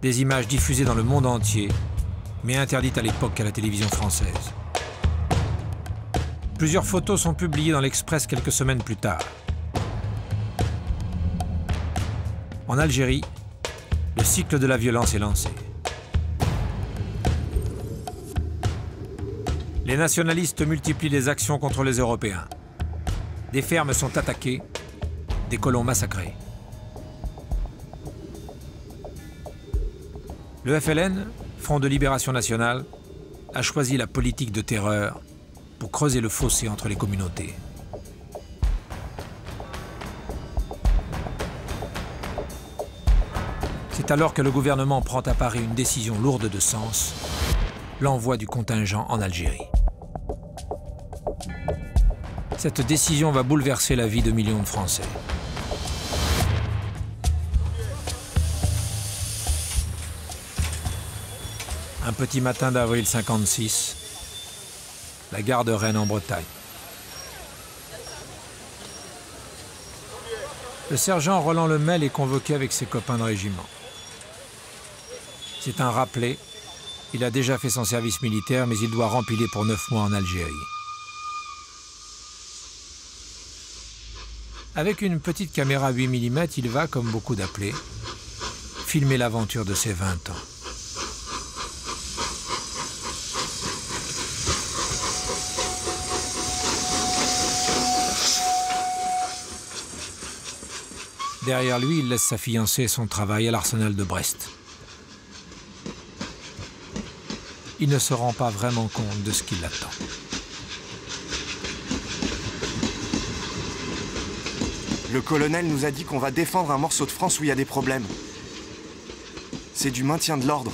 Des images diffusées dans le monde entier, mais interdites à l'époque à la télévision française. Plusieurs photos sont publiées dans l'Express quelques semaines plus tard. En Algérie, le cycle de la violence est lancé. Les nationalistes multiplient les actions contre les Européens. Des fermes sont attaquées, des colons massacrés. Le FLN, Front de Libération Nationale, a choisi la politique de terreur pour creuser le fossé entre les communautés. C'est alors que le gouvernement prend à Paris une décision lourde de sens, l'envoi du contingent en Algérie. Cette décision va bouleverser la vie de millions de Français. Un petit matin d'avril 56, la gare de Rennes en Bretagne. Le sergent Roland Lemel est convoqué avec ses copains de régiment. C'est un rappelé. Il a déjà fait son service militaire, mais il doit rempiler pour 9 mois en Algérie. Avec une petite caméra 8 mm, il va, comme beaucoup d'appelés, filmer l'aventure de ses 20 ans. Derrière lui, il laisse sa fiancée et son travail à l'arsenal de Brest. Il ne se rend pas vraiment compte de ce qui l'attend. Le colonel nous a dit qu'on va défendre un morceau de France où il y a des problèmes. C'est du maintien de l'ordre.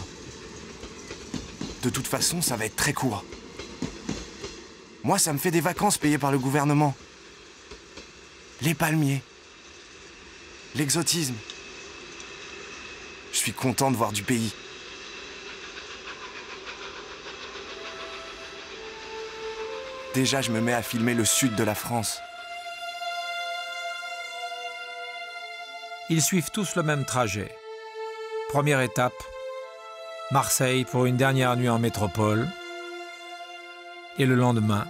De toute façon, ça va être très court. Moi, ça me fait des vacances payées par le gouvernement. Les palmiers. L'exotisme. Je suis content de voir du pays. Déjà, je me mets à filmer le sud de la France. Ils suivent tous le même trajet. Première étape, Marseille pour une dernière nuit en métropole. Et le lendemain,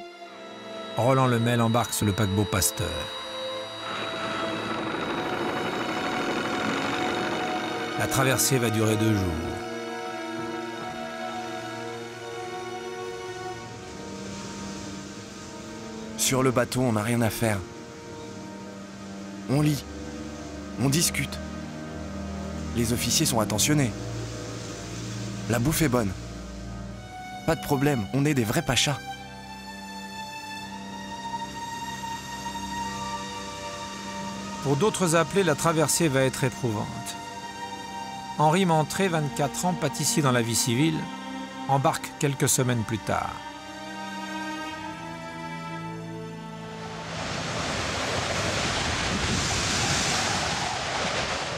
Roland Lemel embarque sur le paquebot Pasteur. La traversée va durer 2 jours. Sur le bateau, on n'a rien à faire. On lit. On discute. Les officiers sont attentionnés. La bouffe est bonne. Pas de problème, on est des vrais pachas. Pour d'autres appelés, la traversée va être éprouvante. Henri Mentré, 24 ans, pâtissier dans la vie civile, embarque quelques semaines plus tard.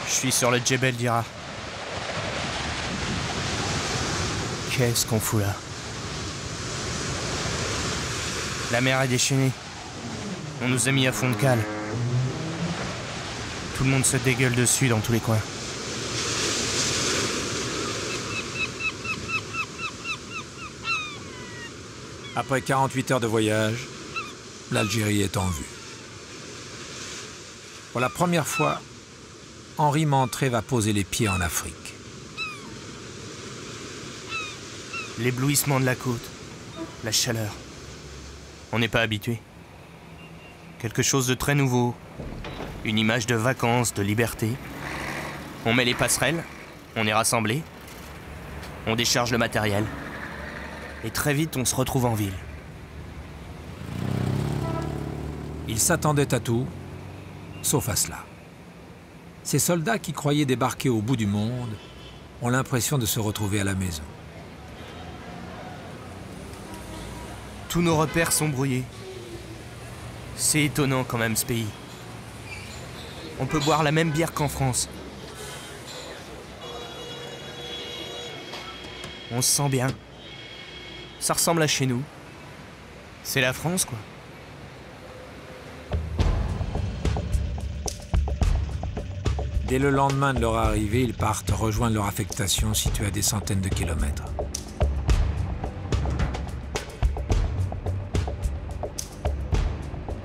Je suis sur le Djebel Dira. Qu'est-ce qu'on fout là? La mer est déchaînée. On nous a mis à fond de cale. Tout le monde se dégueule dessus dans tous les coins. Après 48 heures de voyage, l'Algérie est en vue. Pour la première fois, Henri Mentré va poser les pieds en Afrique. L'éblouissement de la côte, la chaleur. On n'est pas habitué. Quelque chose de très nouveau. Une image de vacances, de liberté. On met les passerelles, on est rassemblés. On décharge le matériel. Et très vite, on se retrouve en ville. Ils s'attendaient à tout, sauf à cela. Ces soldats qui croyaient débarquer au bout du monde ont l'impression de se retrouver à la maison. Tous nos repères sont brouillés. C'est étonnant quand même ce pays. On peut boire la même bière qu'en France. On se sent bien. Ça ressemble à chez nous. C'est la France, quoi. Dès le lendemain de leur arrivée, ils partent rejoindre leur affectation située à des centaines de kilomètres.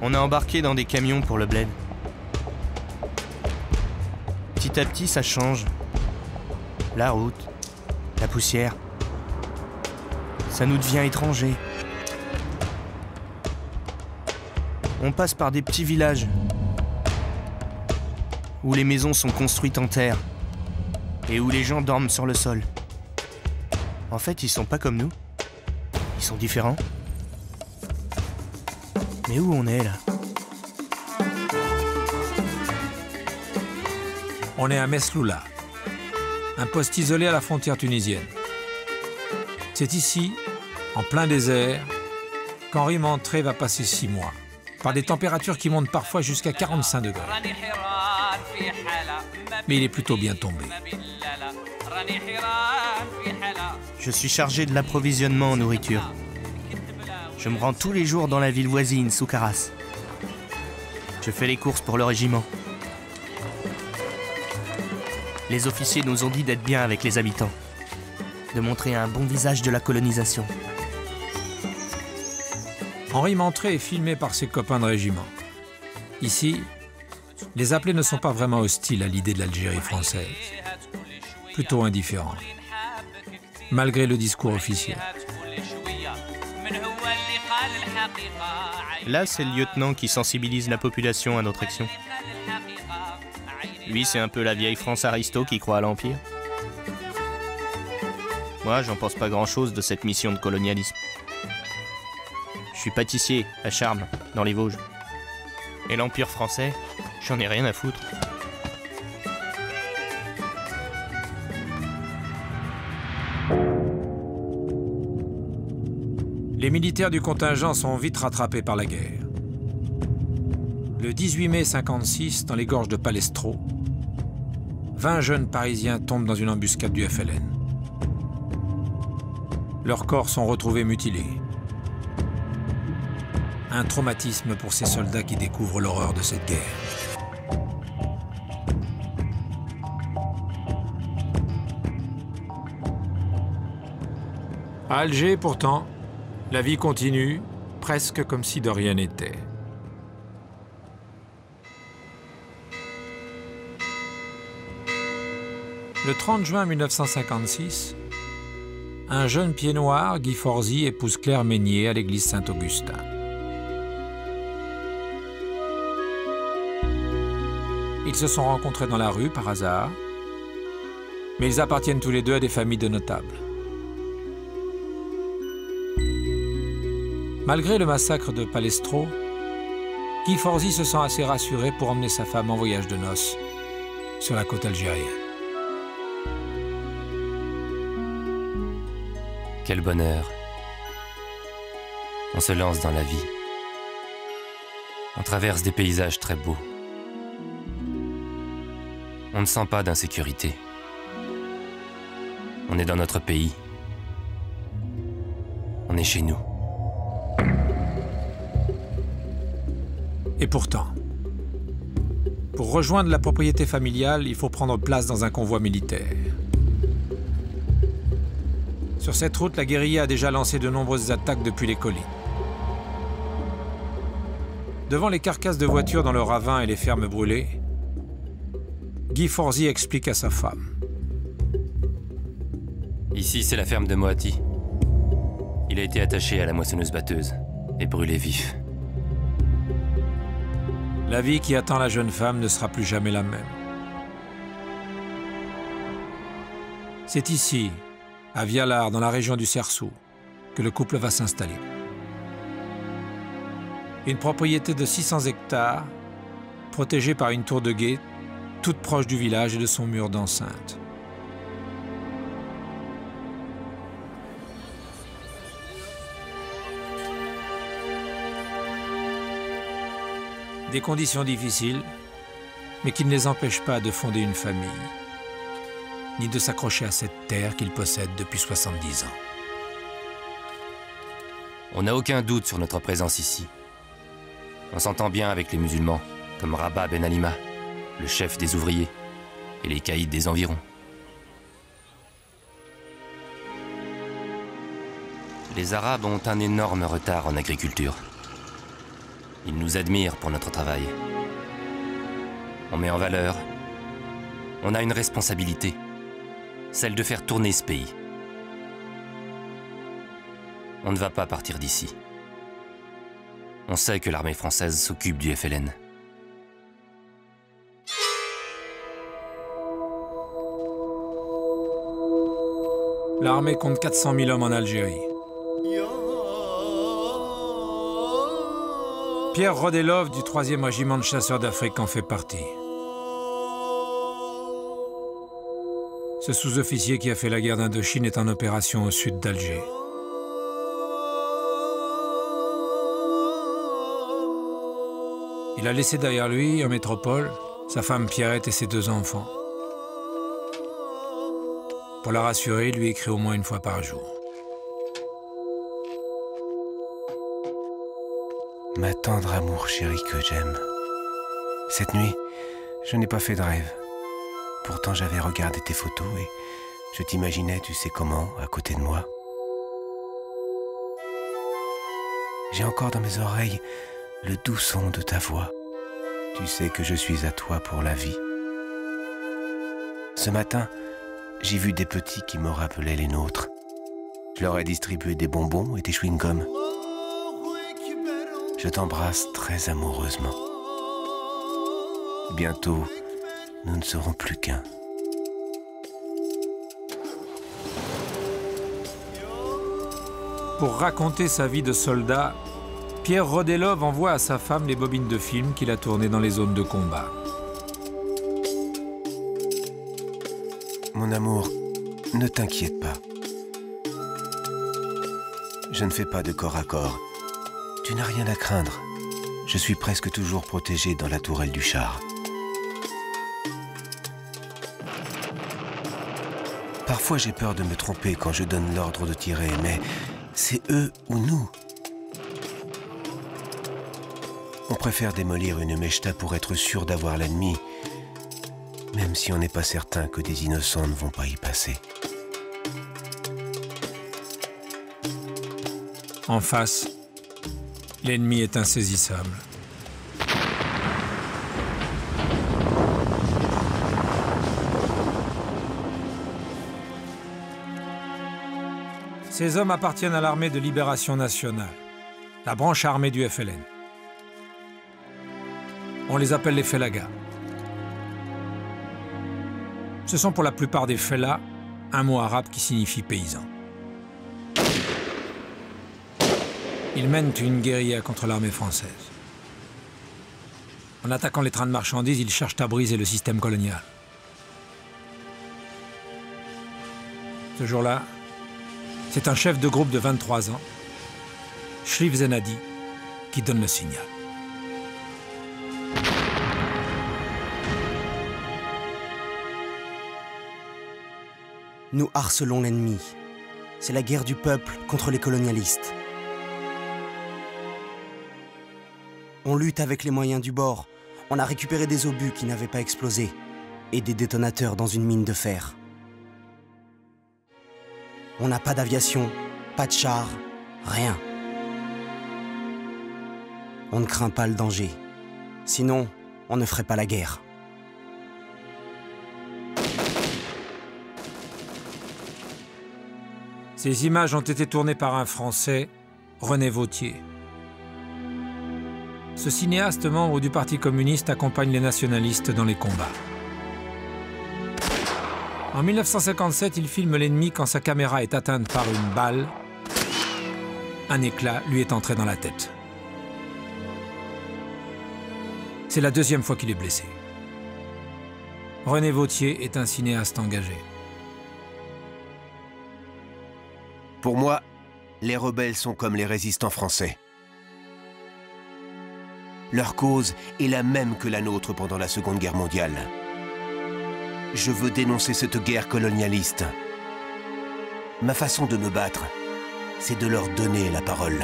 On a embarqué dans des camions pour le bled. Petit à petit, ça change. La route, la poussière. Ça nous devient étranger. On passe par des petits villages où les maisons sont construites en terre et où les gens dorment sur le sol. En fait, ils sont pas comme nous. Ils sont différents. Mais où on est, là? On est à Mesloula, un poste isolé à la frontière tunisienne. C'est ici, en plein désert, qu'Henri Mantré va passer 6 mois, par des températures qui montent parfois jusqu'à 45 degrés. Mais il est plutôt bien tombé. Je suis chargé de l'approvisionnement en nourriture. Je me rends tous les jours dans la ville voisine, Soukaras. Je fais les courses pour le régiment. Les officiers nous ont dit d'être bien avec les habitants, de montrer un bon visage de la colonisation. Henri Mantré est filmé par ses copains de régiment. Ici, les appelés ne sont pas vraiment hostiles à l'idée de l'Algérie française, plutôt indifférents, malgré le discours officiel. Là, c'est le lieutenant qui sensibilise la population à notre action. Lui, c'est un peu la vieille France aristo qui croit à l'Empire. Moi, j'en pense pas grand-chose de cette mission de colonialisme. Je suis pâtissier à Charmes, dans les Vosges. Et l'Empire français, j'en ai rien à foutre. Les militaires du contingent sont vite rattrapés par la guerre. Le 18 mai 1956, dans les gorges de Palestro, 20 jeunes Parisiens tombent dans une embuscade du FLN. Leurs corps sont retrouvés mutilés. Un traumatisme pour ces soldats qui découvrent l'horreur de cette guerre. À Alger, pourtant, la vie continue, presque comme si de rien n'était. Le 30 juin 1956, un jeune pied noir, Guy Forzy, épouse Claire Meignier à l'église Saint-Augustin. Ils se sont rencontrés dans la rue par hasard, mais ils appartiennent tous les deux à des familles de notables. Malgré le massacre de Palestro, Guy Forzy se sent assez rassuré pour emmener sa femme en voyage de noces sur la côte algérienne. Quel bonheur. On se lance dans la vie. On traverse des paysages très beaux. On ne sent pas d'insécurité. On est dans notre pays. On est chez nous. Et pourtant, pour rejoindre la propriété familiale, il faut prendre place dans un convoi militaire. Sur cette route, la guérilla a déjà lancé de nombreuses attaques depuis les collines. Devant les carcasses de voitures dans le ravin et les fermes brûlées, Guy Forzy explique à sa femme. Ici, c'est la ferme de Moati. Il a été attaché à la moissonneuse-batteuse et brûlé vif. La vie qui attend la jeune femme ne sera plus jamais la même. C'est ici, à Vialar, dans la région du Cersou, que le couple va s'installer. Une propriété de 600 hectares, protégée par une tour de guet, toute proche du village et de son mur d'enceinte. Des conditions difficiles, mais qui ne les empêchent pas de fonder une famille, ni de s'accrocher à cette terre qu'ils possèdent depuis 70 ans. On n'a aucun doute sur notre présence ici. On s'entend bien avec les musulmans, comme Rabat Ben Alima, le chef des ouvriers, et les caïds des environs. Les Arabes ont un énorme retard en agriculture. Ils nous admirent pour notre travail. On met en valeur. On a une responsabilité, celle de faire tourner ce pays. On ne va pas partir d'ici. On sait que l'armée française s'occupe du FLN. L'armée compte 400 000 hommes en Algérie. Pierre Rodelov du 3e régiment de chasseurs d'Afrique en fait partie. Ce sous-officier qui a fait la guerre d'Indochine est en opération au sud d'Alger. Il a laissé derrière lui, en métropole, sa femme Pierrette et ses 2 enfants. Pour la rassurer, il lui écrit au moins une fois par jour. Ma tendre amour chérie que j'aime. Cette nuit, je n'ai pas fait de rêve. Pourtant, j'avais regardé tes photos et je t'imaginais, tu sais comment, à côté de moi. J'ai encore dans mes oreilles le doux son de ta voix. Tu sais que je suis à toi pour la vie. Ce matin, j'ai vu des petits qui me rappelaient les nôtres. Je leur ai distribué des bonbons et des chewing-gums. Je t'embrasse très amoureusement. Bientôt, nous ne serons plus qu'un. Pour raconter sa vie de soldat, Pierre Rodelov envoie à sa femme les bobines de films qu'il a tournées dans les zones de combat. Mon amour, ne t'inquiète pas. Je ne fais pas de corps à corps. Tu n'as rien à craindre. Je suis presque toujours protégé dans la tourelle du char. Parfois j'ai peur de me tromper quand je donne l'ordre de tirer, mais c'est eux ou nous. On préfère démolir une mechta pour être sûr d'avoir l'ennemi, même si on n'est pas certain que des innocents ne vont pas y passer. En face, l'ennemi est insaisissable. Ces hommes appartiennent à l'armée de libération nationale, la branche armée du FLN. On les appelle les Felagas. Ce sont pour la plupart des Fellas un mot arabe qui signifie paysan. Ils mènent une guérilla contre l'armée française. En attaquant les trains de marchandises, ils cherchent à briser le système colonial. Ce jour-là, c'est un chef de groupe de 23 ans, Shrif Zenadi, qui donne le signal. Nous harcelons l'ennemi. C'est la guerre du peuple contre les colonialistes. On lutte avec les moyens du bord. On a récupéré des obus qui n'avaient pas explosé et des détonateurs dans une mine de fer. On n'a pas d'aviation, pas de chars, rien. On ne craint pas le danger. Sinon, on ne ferait pas la guerre. Ces images ont été tournées par un Français, René Vauthier. Ce cinéaste, membre du Parti communiste, accompagne les nationalistes dans les combats. En 1957, il filme l'ennemi quand sa caméra est atteinte par une balle. Un éclat lui est entré dans la tête. C'est la 2e fois qu'il est blessé. René Vauthier est un cinéaste engagé. Pour moi, les rebelles sont comme les résistants français. Leur cause est la même que la nôtre pendant la Seconde Guerre mondiale. Je veux dénoncer cette guerre colonialiste. Ma façon de me battre, c'est de leur donner la parole.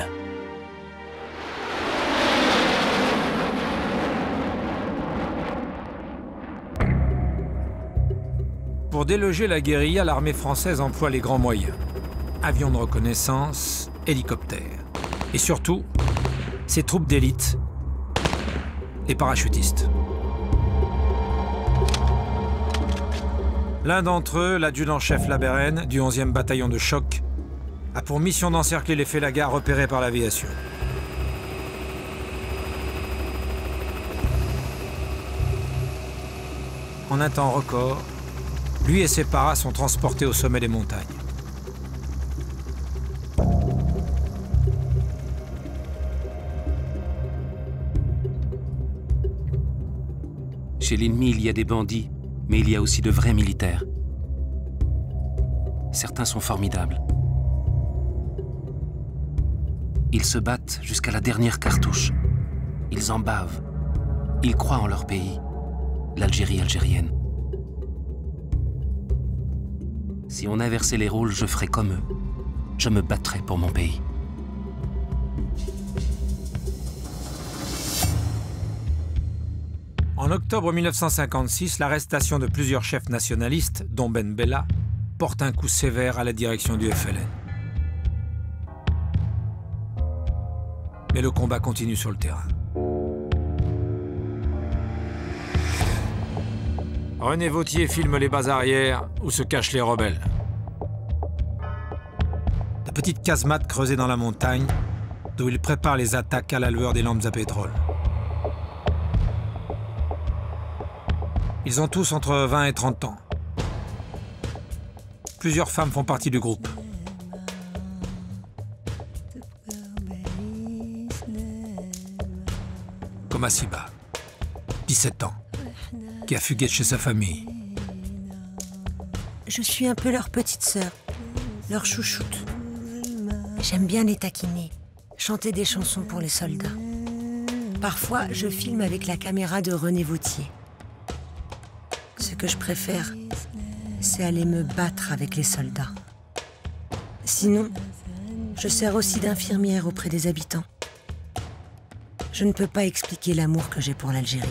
Pour déloger la guérilla, l'armée française emploie les grands moyens. Avions de reconnaissance, hélicoptères. Et surtout, ses troupes d'élite, les parachutistes. L'un d'entre eux, l'adjudant-chef Laberen, du 11e bataillon de choc, a pour mission d'encercler les félagas repérés par l'aviation. En un temps record, lui et ses paras sont transportés au sommet des montagnes. Chez l'ennemi, il y a des bandits, mais il y a aussi de vrais militaires. Certains sont formidables. Ils se battent jusqu'à la dernière cartouche. Ils en bavent. Ils croient en leur pays, l'Algérie algérienne. Si on inversait les rôles, je ferais comme eux. Je me battrais pour mon pays. En octobre 1956, l'arrestation de plusieurs chefs nationalistes, dont Ben Bella, porte un coup sévère à la direction du FLN. Mais le combat continue sur le terrain. René Vauthier filme les bases arrières où se cachent les rebelles. De petites casemates creusées dans la montagne, d'où ils préparent les attaques à la lueur des lampes à pétrole. Ils ont tous entre 20 et 30 ans. Plusieurs femmes font partie du groupe. Comme Asiba, 17 ans, qui a fugué de chez sa famille. Je suis un peu leur petite sœur, leur chouchoute. J'aime bien les taquiner, chanter des chansons pour les soldats. Parfois, je filme avec la caméra de René Vauthier. Ce que je préfère, c'est aller me battre avec les soldats. Sinon, je sers aussi d'infirmière auprès des habitants. Je ne peux pas expliquer l'amour que j'ai pour l'Algérie.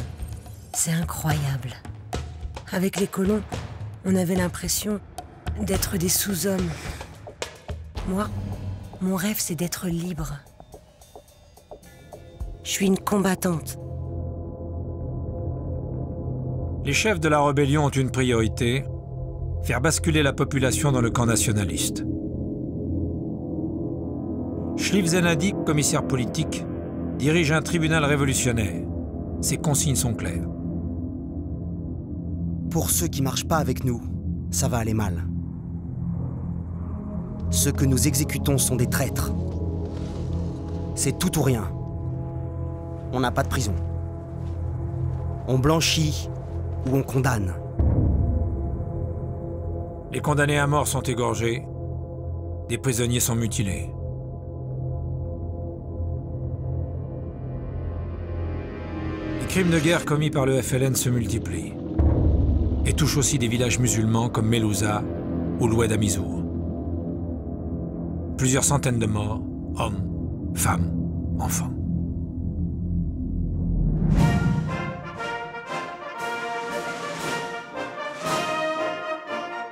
C'est incroyable. Avec les colons, on avait l'impression d'être des sous-hommes. Moi, mon rêve, c'est d'être libre. Je suis une combattante. Les chefs de la rébellion ont une priorité, faire basculer la population dans le camp nationaliste. Shlif Zenadi, commissaire politique, dirige un tribunal révolutionnaire. Ses consignes sont claires. Pour ceux qui marchent pas avec nous, ça va aller mal. Ceux que nous exécutons sont des traîtres. C'est tout ou rien. On n'a pas de prison. On blanchit ou on condamne. Les condamnés à mort sont égorgés, des prisonniers sont mutilés. Les crimes de guerre commis par le FLN se multiplient et touchent aussi des villages musulmans comme Melouza ou l'Oued Amizour. Plusieurs centaines de morts, hommes, femmes, enfants.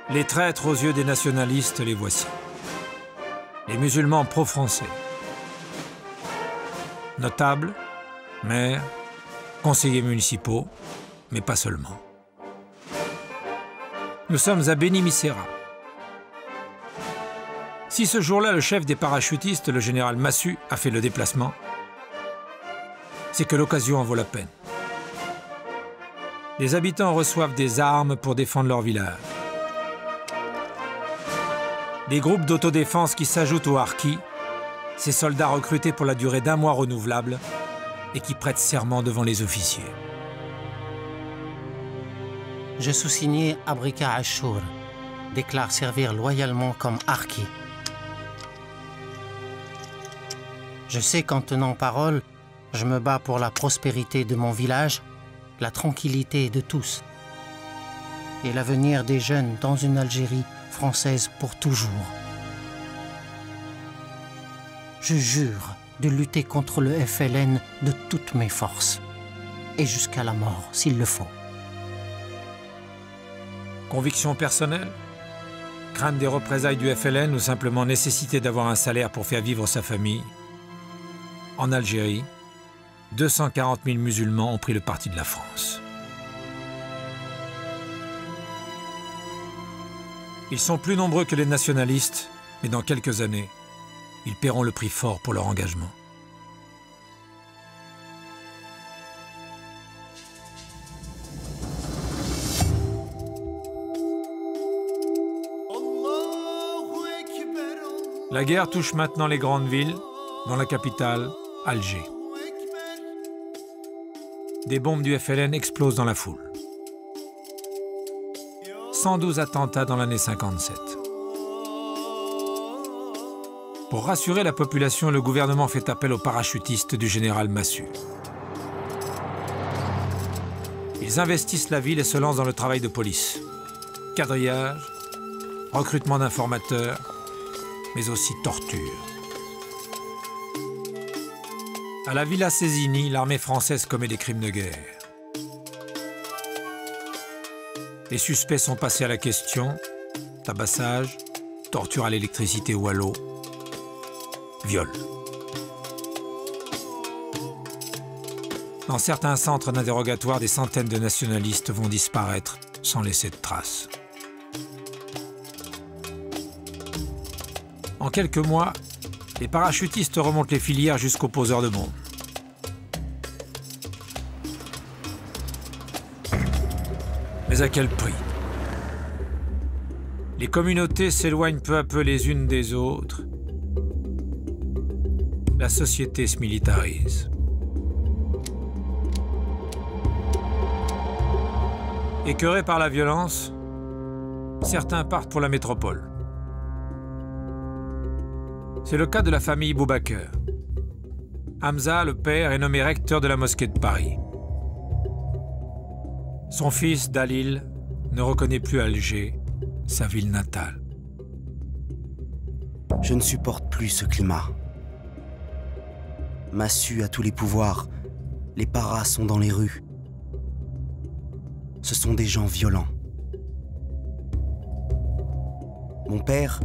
Les traîtres aux yeux des nationalistes, les voici. Les musulmans pro-français. Notables, maires, conseillers municipaux, mais pas seulement. Nous sommes à Beni Missera. Si ce jour-là, le chef des parachutistes, le général Massu, a fait le déplacement, c'est que l'occasion en vaut la peine. Les habitants reçoivent des armes pour défendre leur village. Des groupes d'autodéfense qui s'ajoutent aux harkis, ces soldats recrutés pour la durée d'1 mois renouvelable et qui prêtent serment devant les officiers. Je sous-signé Abrika Achour, déclare servir loyalement comme harki. Je sais qu'en tenant parole, je me bats pour la prospérité de mon village, la tranquillité de tous et l'avenir des jeunes dans une Algérie française pour toujours. Je jure de lutter contre le FLN de toutes mes forces, et jusqu'à la mort s'il le faut. Conviction personnelle? Crainte des représailles du FLN ou simplement nécessité d'avoir un salaire pour faire vivre sa famille? En Algérie, 240 000 musulmans ont pris le parti de la France. Ils sont plus nombreux que les nationalistes, mais dans quelques années, ils paieront le prix fort pour leur engagement. La guerre touche maintenant les grandes villes, dans la capitale, Alger. Des bombes du FLN explosent dans la foule. 112 attentats dans l'année 57. Pour rassurer la population, le gouvernement fait appel aux parachutistes du général Massu. Ils investissent la ville et se lancent dans le travail de police. Quadrillage, recrutement d'informateurs, mais aussi torture. À la Villa Cézini, l'armée française commet des crimes de guerre. Les suspects sont passés à la question, tabassage, torture à l'électricité ou à l'eau, viol. Dans certains centres d'interrogatoire, des centaines de nationalistes vont disparaître sans laisser de traces. En quelques mois, les parachutistes remontent les filières jusqu'aux poseurs de bombes. Mais à quel prix? Les communautés s'éloignent peu à peu les unes des autres. La société se militarise. Écœurés par la violence, certains partent pour la métropole. C'est le cas de la famille Boubaker. Hamza, le père, est nommé recteur de la mosquée de Paris. Son fils, Dalil, ne reconnaît plus Alger, sa ville natale. Je ne supporte plus ce climat. Massu a tous les pouvoirs. Les paras sont dans les rues. Ce sont des gens violents. Mon père,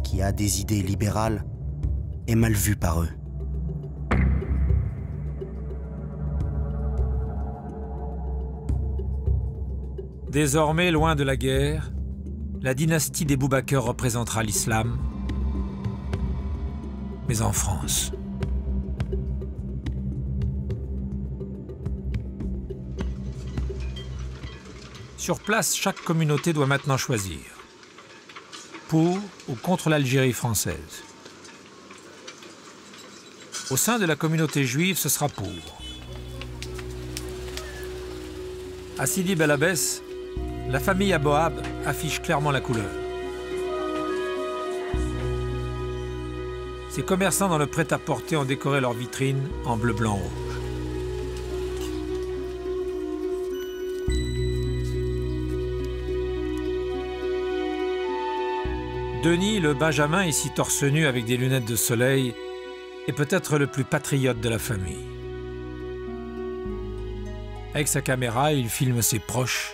qui a des idées libérales, est mal vu par eux. Désormais, loin de la guerre, la dynastie des Boubaker représentera l'islam, mais en France. Sur place, chaque communauté doit maintenant choisir, pour ou contre l'Algérie française. Au sein de la communauté juive, ce sera pour. À Sidi Bel Abbès, la famille Aboab affiche clairement la couleur. Ces commerçants dans le prêt-à-porter ont décoré leurs vitrines en bleu, blanc, rouge. Denis, le Benjamin, ici torse nu avec des lunettes de soleil, est peut-être le plus patriote de la famille. Avec sa caméra, il filme ses proches,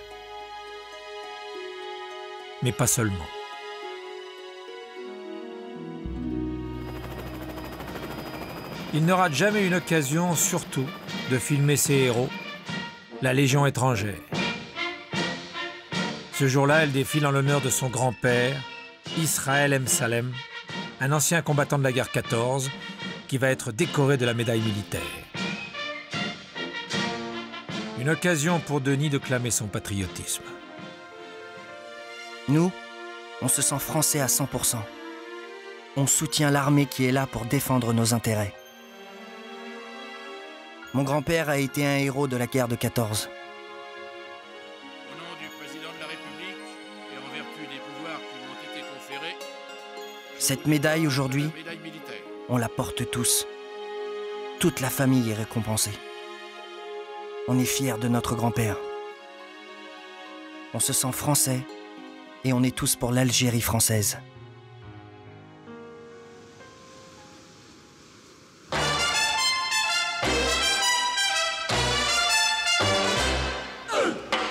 mais pas seulement. Il ne rate jamais une occasion, surtout, de filmer ses héros, la Légion étrangère. Ce jour-là, elle défile en l'honneur de son grand-père, Israël M. Salem, un ancien combattant de la guerre 14, qui va être décoré de la médaille militaire. Une occasion pour Denis de clamer son patriotisme. Nous, on se sent français à 100%. On soutient l'armée qui est là pour défendre nos intérêts. Mon grand-père a été un héros de la guerre de 14. Au nom du président de la République et en vertu des pouvoirs qui lui ont été conférés, cette médaille aujourd'hui, on la porte tous. Toute la famille est récompensée. On est fiers de notre grand-père. On se sent français et on est tous pour l'Algérie française.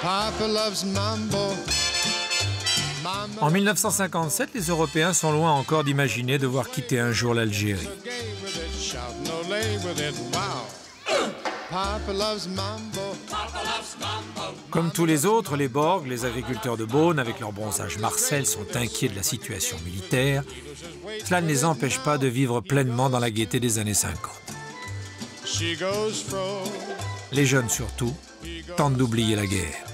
Papa loves mambo, En 1957, les Européens sont loin encore d'imaginer devoir quitter un jour l'Algérie. Comme tous les autres, les Borg, les agriculteurs de Beaune, avec leur bronzage Marcel, sont inquiets de la situation militaire. Cela ne les empêche pas de vivre pleinement dans la gaieté des années 50. Les jeunes surtout tentent d'oublier la guerre.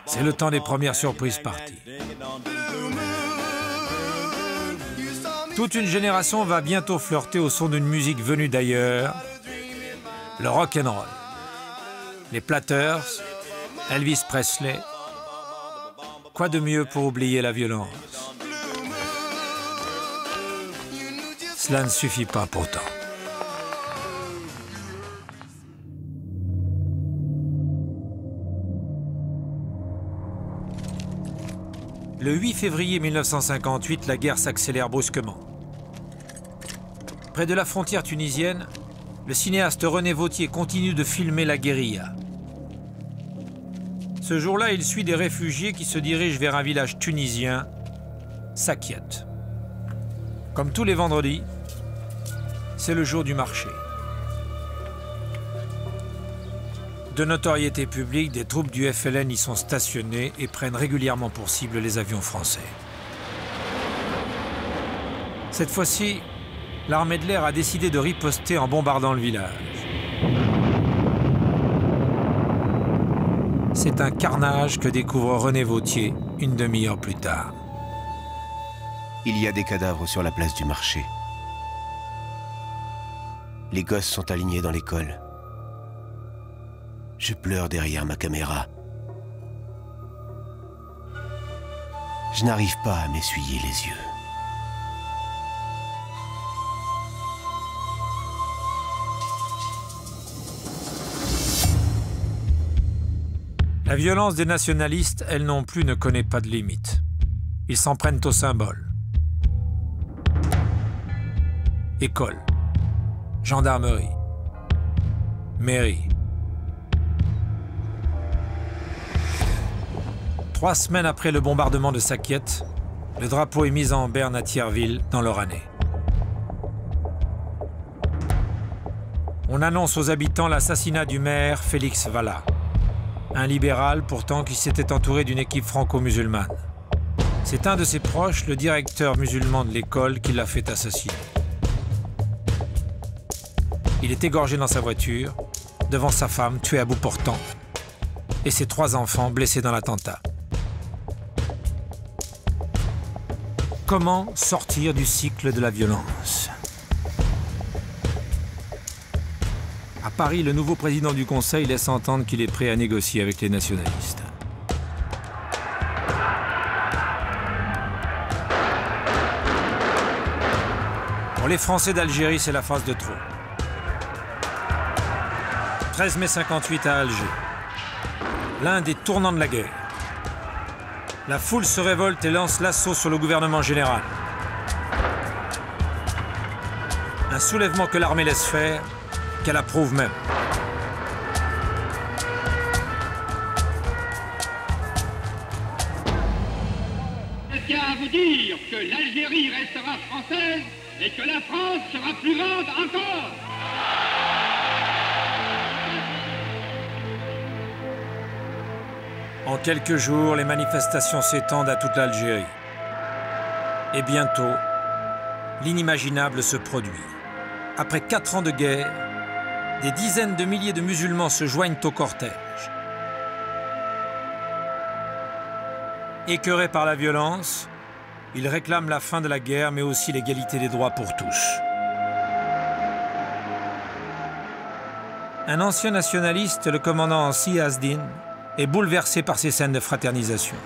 C'est le temps des premières surprises parties. Toute une génération va bientôt flirter au son d'une musique venue d'ailleurs, le rock'n'roll. Les Platters, Elvis Presley. Quoi de mieux pour oublier la violence? Cela ne suffit pas pourtant. Le 8 février 1958, la guerre s'accélère brusquement. Près de la frontière tunisienne, le cinéaste René Vauthier continue de filmer la guérilla. Ce jour-là, il suit des réfugiés qui se dirigent vers un village tunisien, Sakiet. Comme tous les vendredis, c'est le jour du marché. De notoriété publique, des troupes du FLN y sont stationnées et prennent régulièrement pour cible les avions français. Cette fois-ci, l'armée de l'air a décidé de riposter en bombardant le village. C'est un carnage que découvre René Vauthier une demi-heure plus tard. Il y a des cadavres sur la place du marché. Les gosses sont alignés dans l'école. Je pleure derrière ma caméra. Je n'arrive pas à m'essuyer les yeux. La violence des nationalistes, elle non plus, ne connaît pas de limite. Ils s'en prennent aux symboles. École, gendarmerie, mairie. 3 semaines après le bombardement de Sakiet, le drapeau est mis en berne à Thierville, dans l'Oranais. On annonce aux habitants l'assassinat du maire Félix Valla, un libéral pourtant qui s'était entouré d'une équipe franco-musulmane. C'est un de ses proches, le directeur musulman de l'école, qui l'a fait assassiner. Il est égorgé dans sa voiture, devant sa femme, tuée à bout portant, et ses 3 enfants blessés dans l'attentat. Comment sortir du cycle de la violence? À Paris, le nouveau président du Conseil laisse entendre qu'il est prêt à négocier avec les nationalistes. Pour les Français d'Algérie, c'est la phase de trop. 13 mai 58 à Alger, l'un des tournants de la guerre. La foule se révolte et lance l'assaut sur le gouvernement général. Un soulèvement que l'armée laisse faire, qu'elle approuve même. Je tiens à vous dire que l'Algérie restera française et que la France sera plus grande encore. En quelques jours, les manifestations s'étendent à toute l'Algérie. Et bientôt, l'inimaginable se produit. Après 4 ans de guerre, des dizaines de milliers de musulmans se joignent au cortège. Écœurés par la violence, ils réclament la fin de la guerre, mais aussi l'égalité des droits pour tous. Un ancien nationaliste, le commandant Siyazdin, est bouleversé par ces scènes de fraternisation.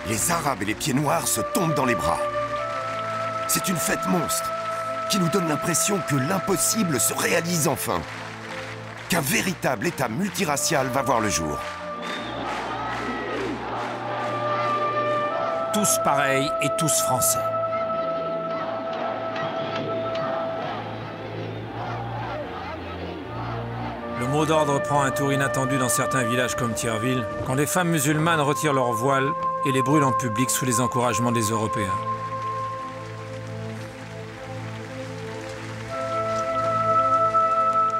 Les Arabes et les pieds noirs se tombent dans les bras. C'est une fête monstre qui nous donne l'impression que l'impossible se réalise enfin. Qu'un véritable État multiracial va voir le jour. Tous pareils et tous français. Le mot d'ordre prend un tour inattendu dans certains villages comme Thierville, quand les femmes musulmanes retirent leur voile et les brûlent en public sous les encouragements des Européens.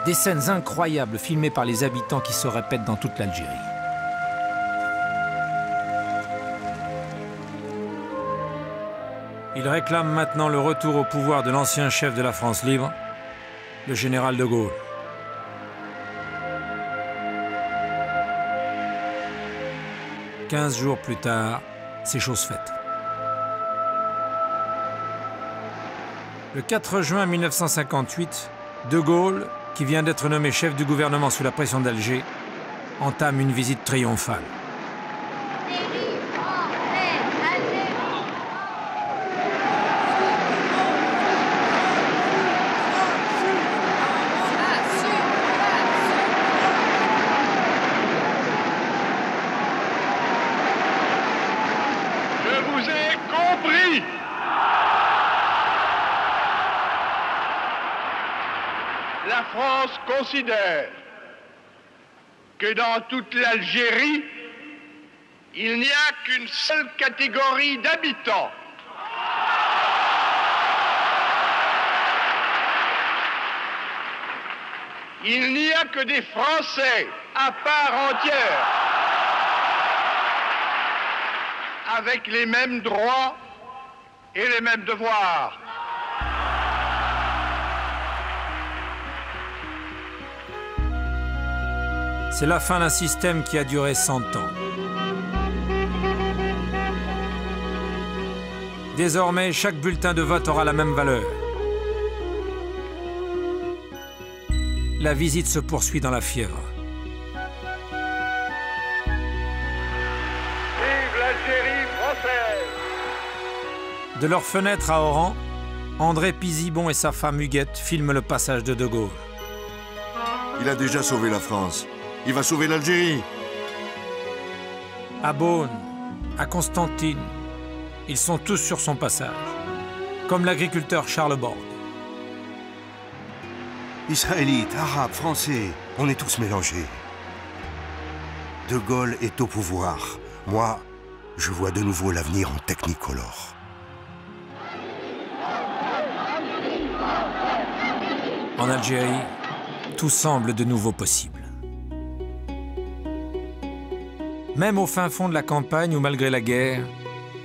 Des scènes incroyables filmées par les habitants qui se répètent dans toute l'Algérie. Ils réclament maintenant le retour au pouvoir de l'ancien chef de la France libre, le général de Gaulle. « 15 jours plus tard, c'est chose faite. Le 4 juin 1958, de Gaulle, qui vient d'être nommé chef du gouvernement sous la pression d'Alger, entame une visite triomphale. Je vous ai compris. La France considère que dans toute l'Algérie, il n'y a qu'une seule catégorie d'habitants. Il n'y a que des Français à part entière, avec les mêmes droits et les mêmes devoirs. C'est la fin d'un système qui a duré 100 ans. Désormais, chaque bulletin de vote aura la même valeur. La visite se poursuit dans la fièvre. Vive l'Algérie française! De leur fenêtre à Oran, André Pizibon et sa femme Huguette filment le passage de Gaulle. Il a déjà sauvé la France. Il va sauver l'Algérie. À Beaune, à Constantine, ils sont tous sur son passage, comme l'agriculteur Charles Borg. Israélites, Arabes, Français, on est tous mélangés. De Gaulle est au pouvoir. Moi, je vois de nouveau l'avenir en technicolor. En Algérie, tout semble de nouveau possible. Même au fin fond de la campagne où, malgré la guerre,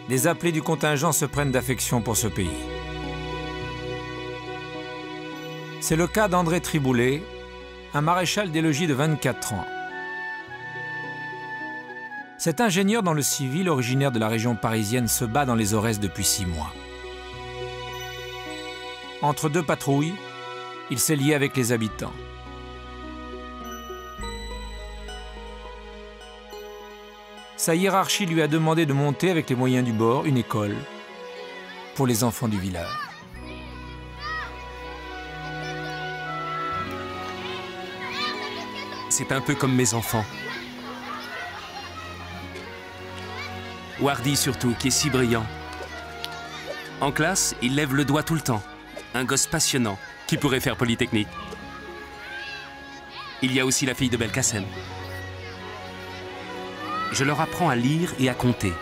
les appelés du contingent se prennent d'affection pour ce pays. C'est le cas d'André Triboulet, un maréchal des logis de 24 ans. Cet ingénieur dans le civil, originaire de la région parisienne, se bat dans les Aurès depuis 6 mois. Entre deux patrouilles, il s'est lié avec les habitants. Sa hiérarchie lui a demandé de monter avec les moyens du bord une école pour les enfants du village. C'est un peu comme mes enfants. Wardy surtout, qui est si brillant. En classe, il lève le doigt tout le temps. Un gosse passionnant, qui pourrait faire Polytechnique. Il y a aussi la fille de Belkacem. Je leur apprends à lire et à compter.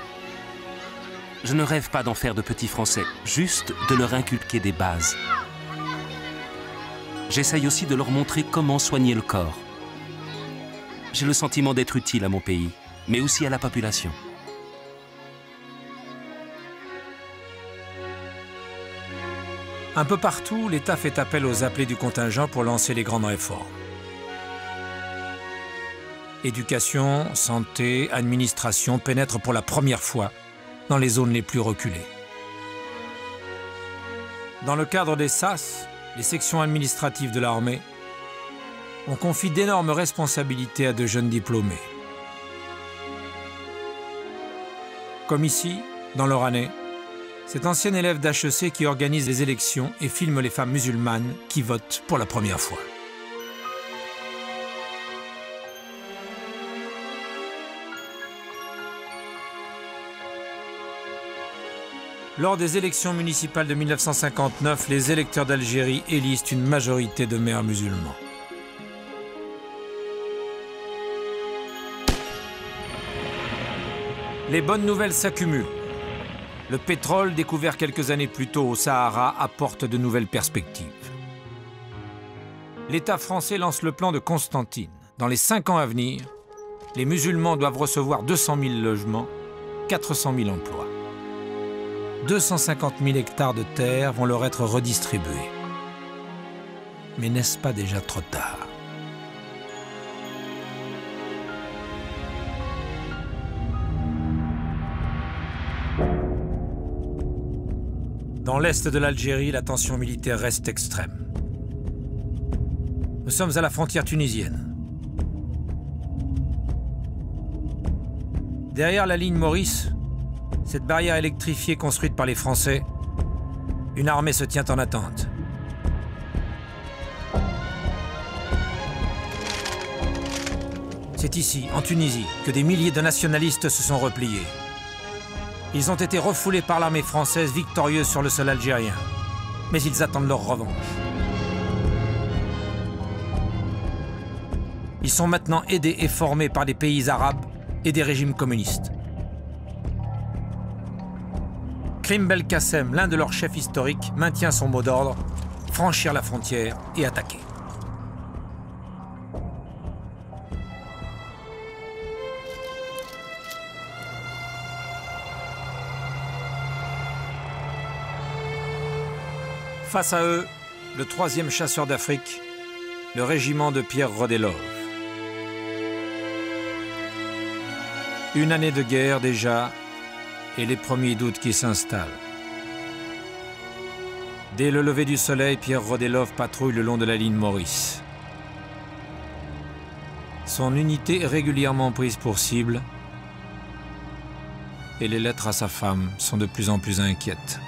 Je ne rêve pas d'en faire de petits Français, juste de leur inculquer des bases. J'essaye aussi de leur montrer comment soigner le corps. J'ai le sentiment d'être utile à mon pays, mais aussi à la population. Un peu partout, l'État fait appel aux appelés du contingent pour lancer les grandes réformes. Éducation, santé, administration pénètrent pour la première fois dans les zones les plus reculées. Dans le cadre des SAS, les sections administratives de l'armée, on confie d'énormes responsabilités à de jeunes diplômés. Comme ici, dans l'Oranais, cet ancien élève d'HEC qui organise les élections et filme les femmes musulmanes qui votent pour la première fois. Lors des élections municipales de 1959, les électeurs d'Algérie élisent une majorité de maires musulmans. Les bonnes nouvelles s'accumulent. Le pétrole, découvert quelques années plus tôt au Sahara, apporte de nouvelles perspectives. L'État français lance le plan de Constantine. Dans les 5 ans à venir, les musulmans doivent recevoir 200 000 logements, 400 000 emplois. 250 000 hectares de terre vont leur être redistribués. Mais n'est-ce pas déjà trop tard? Dans l'est de l'Algérie, la tension militaire reste extrême. Nous sommes à la frontière tunisienne. Derrière la ligne Maurice, cette barrière électrifiée construite par les Français, une armée se tient en attente. C'est ici, en Tunisie, que des milliers de nationalistes se sont repliés. Ils ont été refoulés par l'armée française victorieuse sur le sol algérien. Mais ils attendent leur revanche. Ils sont maintenant aidés et formés par des pays arabes et des régimes communistes. Krim Belkacem, l'un de leurs chefs historiques, maintient son mot d'ordre, franchir la frontière et attaquer. Face à eux, le 3e chasseur d'Afrique, le régiment de Pierre Rodelov. Une année de guerre déjà, et les premiers doutes qui s'installent. Dès le lever du soleil, Pierre Rodelov patrouille le long de la ligne Maurice. Son unité est régulièrement prise pour cible, et les lettres à sa femme sont de plus en plus inquiètes.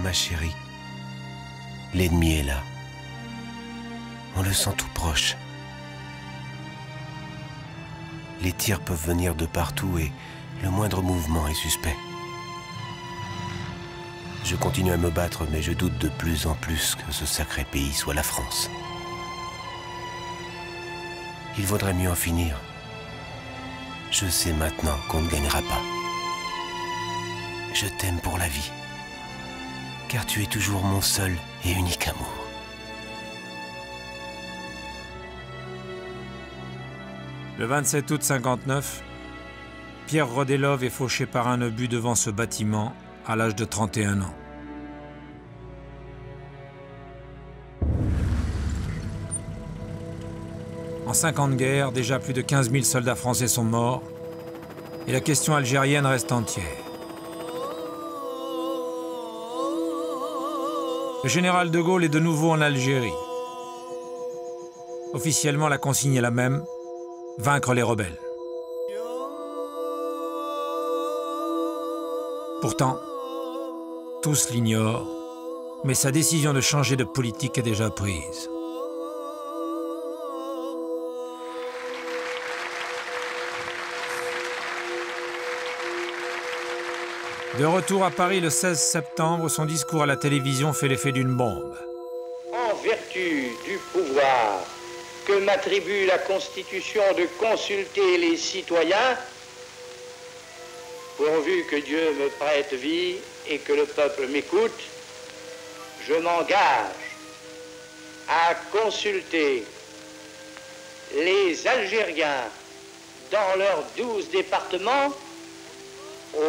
Ma chérie, l'ennemi est là. On le sent tout proche. Les tirs peuvent venir de partout et le moindre mouvement est suspect. Je continue à me battre, mais je doute de plus en plus que ce sacré pays soit la France. Il vaudrait mieux en finir. Je sais maintenant qu'on ne gagnera pas. Je t'aime pour la vie, car tu es toujours mon seul et unique amour. Le 27 août 59, Pierre Rodelov est fauché par un obus devant ce bâtiment à l'âge de 31 ans. En 5 ans de guerre, déjà plus de 15 000 soldats français sont morts et la question algérienne reste entière. Le général de Gaulle est de nouveau en Algérie. Officiellement, la consigne est la même: vaincre les rebelles. Pourtant, tous l'ignorent, mais sa décision de changer de politique est déjà prise. De retour à Paris le 16 septembre, son discours à la télévision fait l'effet d'une bombe. En vertu du pouvoir que m'attribue la Constitution de consulter les citoyens, pourvu que Dieu me prête vie et que le peuple m'écoute, je m'engage à consulter les Algériens dans leurs 12 départements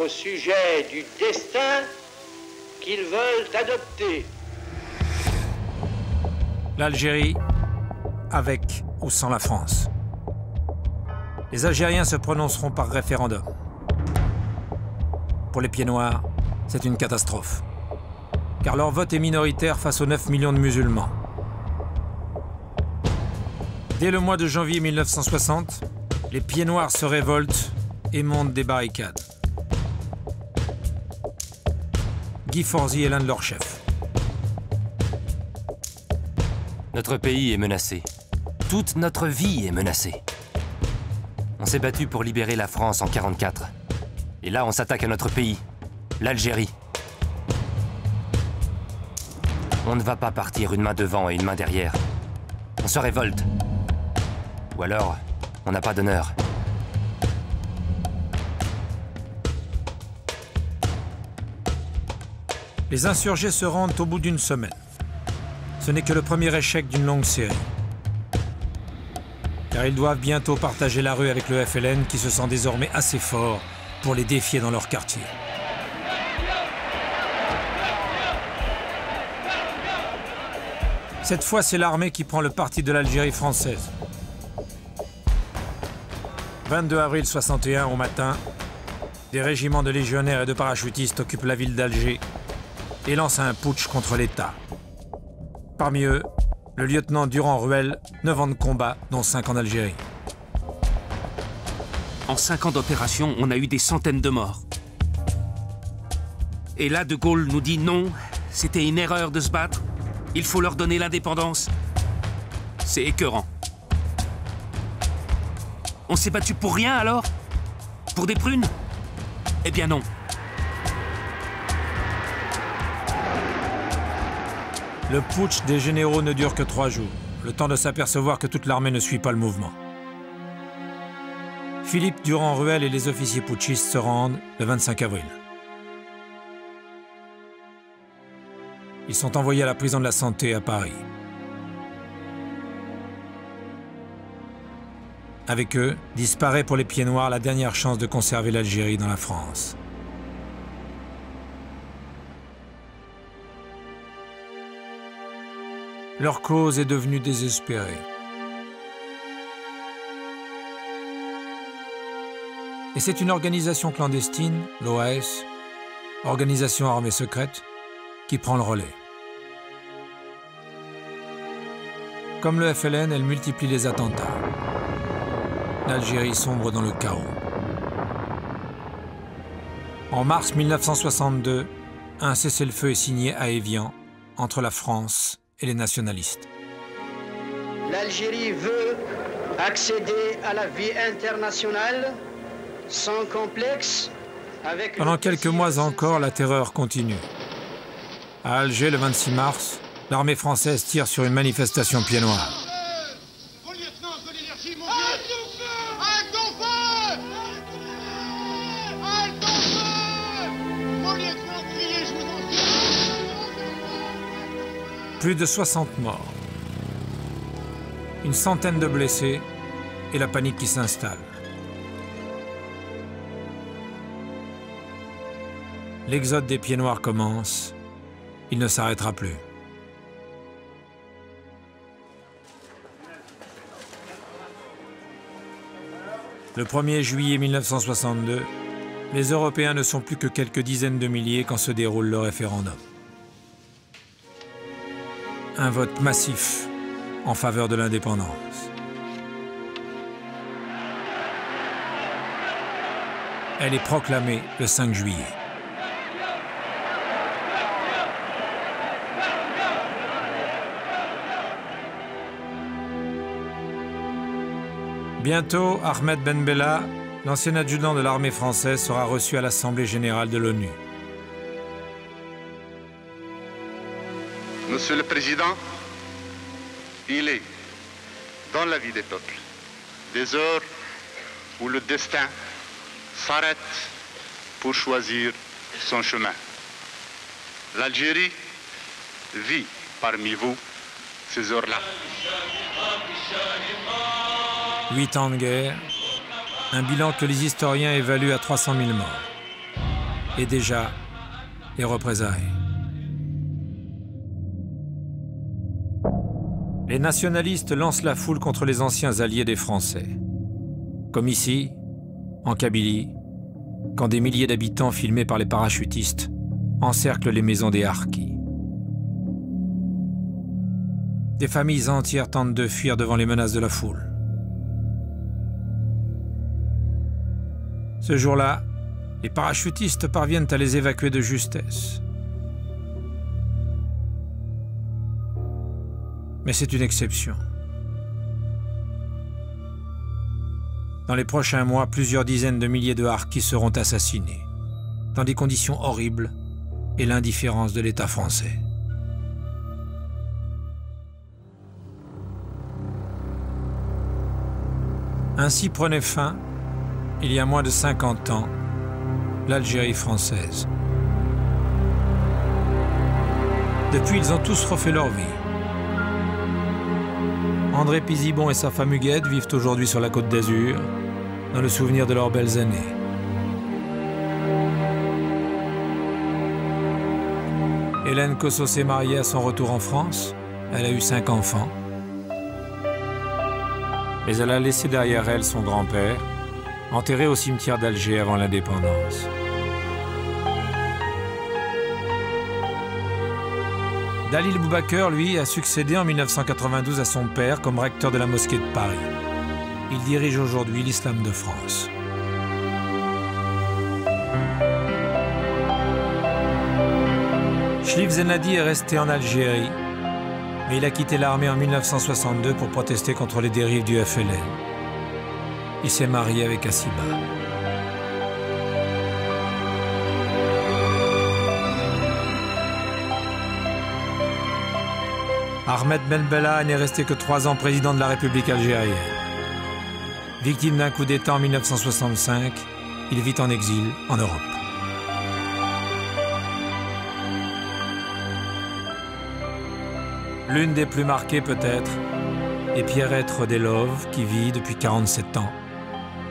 au sujet du destin qu'ils veulent adopter. L'Algérie, avec ou sans la France. Les Algériens se prononceront par référendum. Pour les Pieds-Noirs, c'est une catastrophe, car leur vote est minoritaire face aux 9 millions de musulmans. Dès le mois de janvier 1960, les Pieds-Noirs se révoltent et montent des barricades. Guy Forzy est l'un de leurs chefs. Notre pays est menacé. Toute notre vie est menacée. On s'est battu pour libérer la France en 1944. Et là, on s'attaque à notre pays, l'Algérie. On ne va pas partir une main devant et une main derrière. On se révolte. Ou alors, on n'a pas d'honneur. Les insurgés se rendent au bout d'une semaine. Ce n'est que le premier échec d'une longue série. Car ils doivent bientôt partager la rue avec le FLN qui se sent désormais assez fort pour les défier dans leur quartier. Cette fois, c'est l'armée qui prend le parti de l'Algérie française. 22 avril 61 au matin, des régiments de légionnaires et de parachutistes occupent la ville d'Alger et lancent un putsch contre l'État. Parmi eux, le lieutenant Durand-Ruel, 9 ans de combat, dont 5 en Algérie. En 5 ans d'opération, on a eu des centaines de morts. Et là, De Gaulle nous dit non, c'était une erreur de se battre, il faut leur donner l'indépendance. C'est écœurant. On s'est battu pour rien alors? Pour des prunes? Eh bien non. Le putsch des généraux ne dure que 3 jours, le temps de s'apercevoir que toute l'armée ne suit pas le mouvement. Philippe Durand-Ruel et les officiers putschistes se rendent le 25 avril. Ils sont envoyés à la prison de la Santé à Paris. Avec eux, disparaît pour les Pieds Noirs la dernière chance de conserver l'Algérie dans la France. Leur cause est devenue désespérée. Et c'est une organisation clandestine, l'OAS, Organisation Armée Secrète, qui prend le relais. Comme le FLN, elle multiplie les attentats. L'Algérie sombre dans le chaos. En mars 1962, un cessez-le-feu est signé à Évian entre la France et les nationalistes. L'Algérie veut accéder à la vie internationale sans complexe. Pendant quelques mois encore, la terreur continue. À Alger, le 26 mars, l'armée française tire sur une manifestation pieds noirs. Plus de 60 morts, une centaine de blessés et la panique qui s'installe. L'exode des Pieds Noirs commence, il ne s'arrêtera plus. Le 1er juillet 1962, les Européens ne sont plus que quelques dizaines de milliers quand se déroule le référendum. Un vote massif en faveur de l'indépendance. Elle est proclamée le 5 juillet. Bientôt, Ahmed Ben Bella, l'ancien adjudant de l'armée française, sera reçu à l'Assemblée générale de l'ONU. Monsieur le Président, il est, dans la vie des peuples, des heures où le destin s'arrête pour choisir son chemin. L'Algérie vit parmi vous ces heures-là. 8 ans de guerre, un bilan que les historiens évaluent à 300 000 morts. Et déjà, les représailles. Les nationalistes lancent la foule contre les anciens alliés des Français. Comme ici, en Kabylie, quand des milliers d'habitants filmés par les parachutistes encerclent les maisons des harkis. Des familles entières tentent de fuir devant les menaces de la foule. Ce jour-là, les parachutistes parviennent à les évacuer de justesse. Mais c'est une exception. Dans les prochains mois, plusieurs dizaines de milliers de harkis seront assassinés, dans des conditions horribles et l'indifférence de l'État français. Ainsi prenait fin, il y a moins de 50 ans, l'Algérie française. Depuis, ils ont tous refait leur vie. André Pizibon et sa femme Huguette vivent aujourd'hui sur la Côte d'Azur, dans le souvenir de leurs belles années. Hélène Cosseau s'est mariée à son retour en France. Elle a eu 5 enfants. Mais elle a laissé derrière elle son grand-père, enterré au cimetière d'Alger avant l'indépendance. Dalil Boubaker, lui, a succédé en 1992 à son père comme recteur de la mosquée de Paris. Il dirige aujourd'hui l'islam de France. Shlif Zenadi est resté en Algérie, mais il a quitté l'armée en 1962 pour protester contre les dérives du FLN. Il s'est marié avec Assiba. Ahmed Ben Bella n'est resté que 3 ans président de la République algérienne. Victime d'un coup d'État en 1965, il vit en exil en Europe. L'une des plus marquées peut-être est Pierrette Rodelov, qui vit depuis 47 ans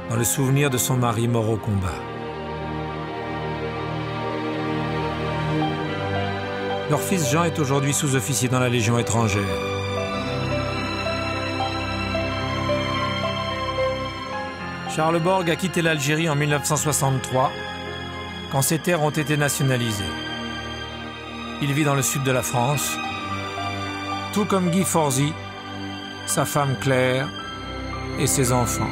dans le souvenir de son mari mort au combat. Leur fils Jean est aujourd'hui sous-officier dans la Légion étrangère. Charles Borg a quitté l'Algérie en 1963, quand ses terres ont été nationalisées. Il vit dans le sud de la France, tout comme Guy Forzy, sa femme Claire et ses enfants.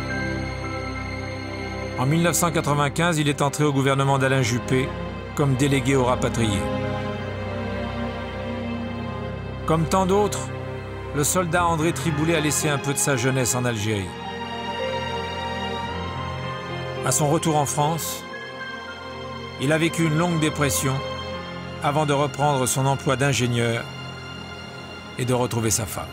En 1995, il est entré au gouvernement d'Alain Juppé comme délégué aux rapatriés. Comme tant d'autres, le soldat André Triboulet a laissé un peu de sa jeunesse en Algérie. À son retour en France, il a vécu une longue dépression avant de reprendre son emploi d'ingénieur et de retrouver sa femme.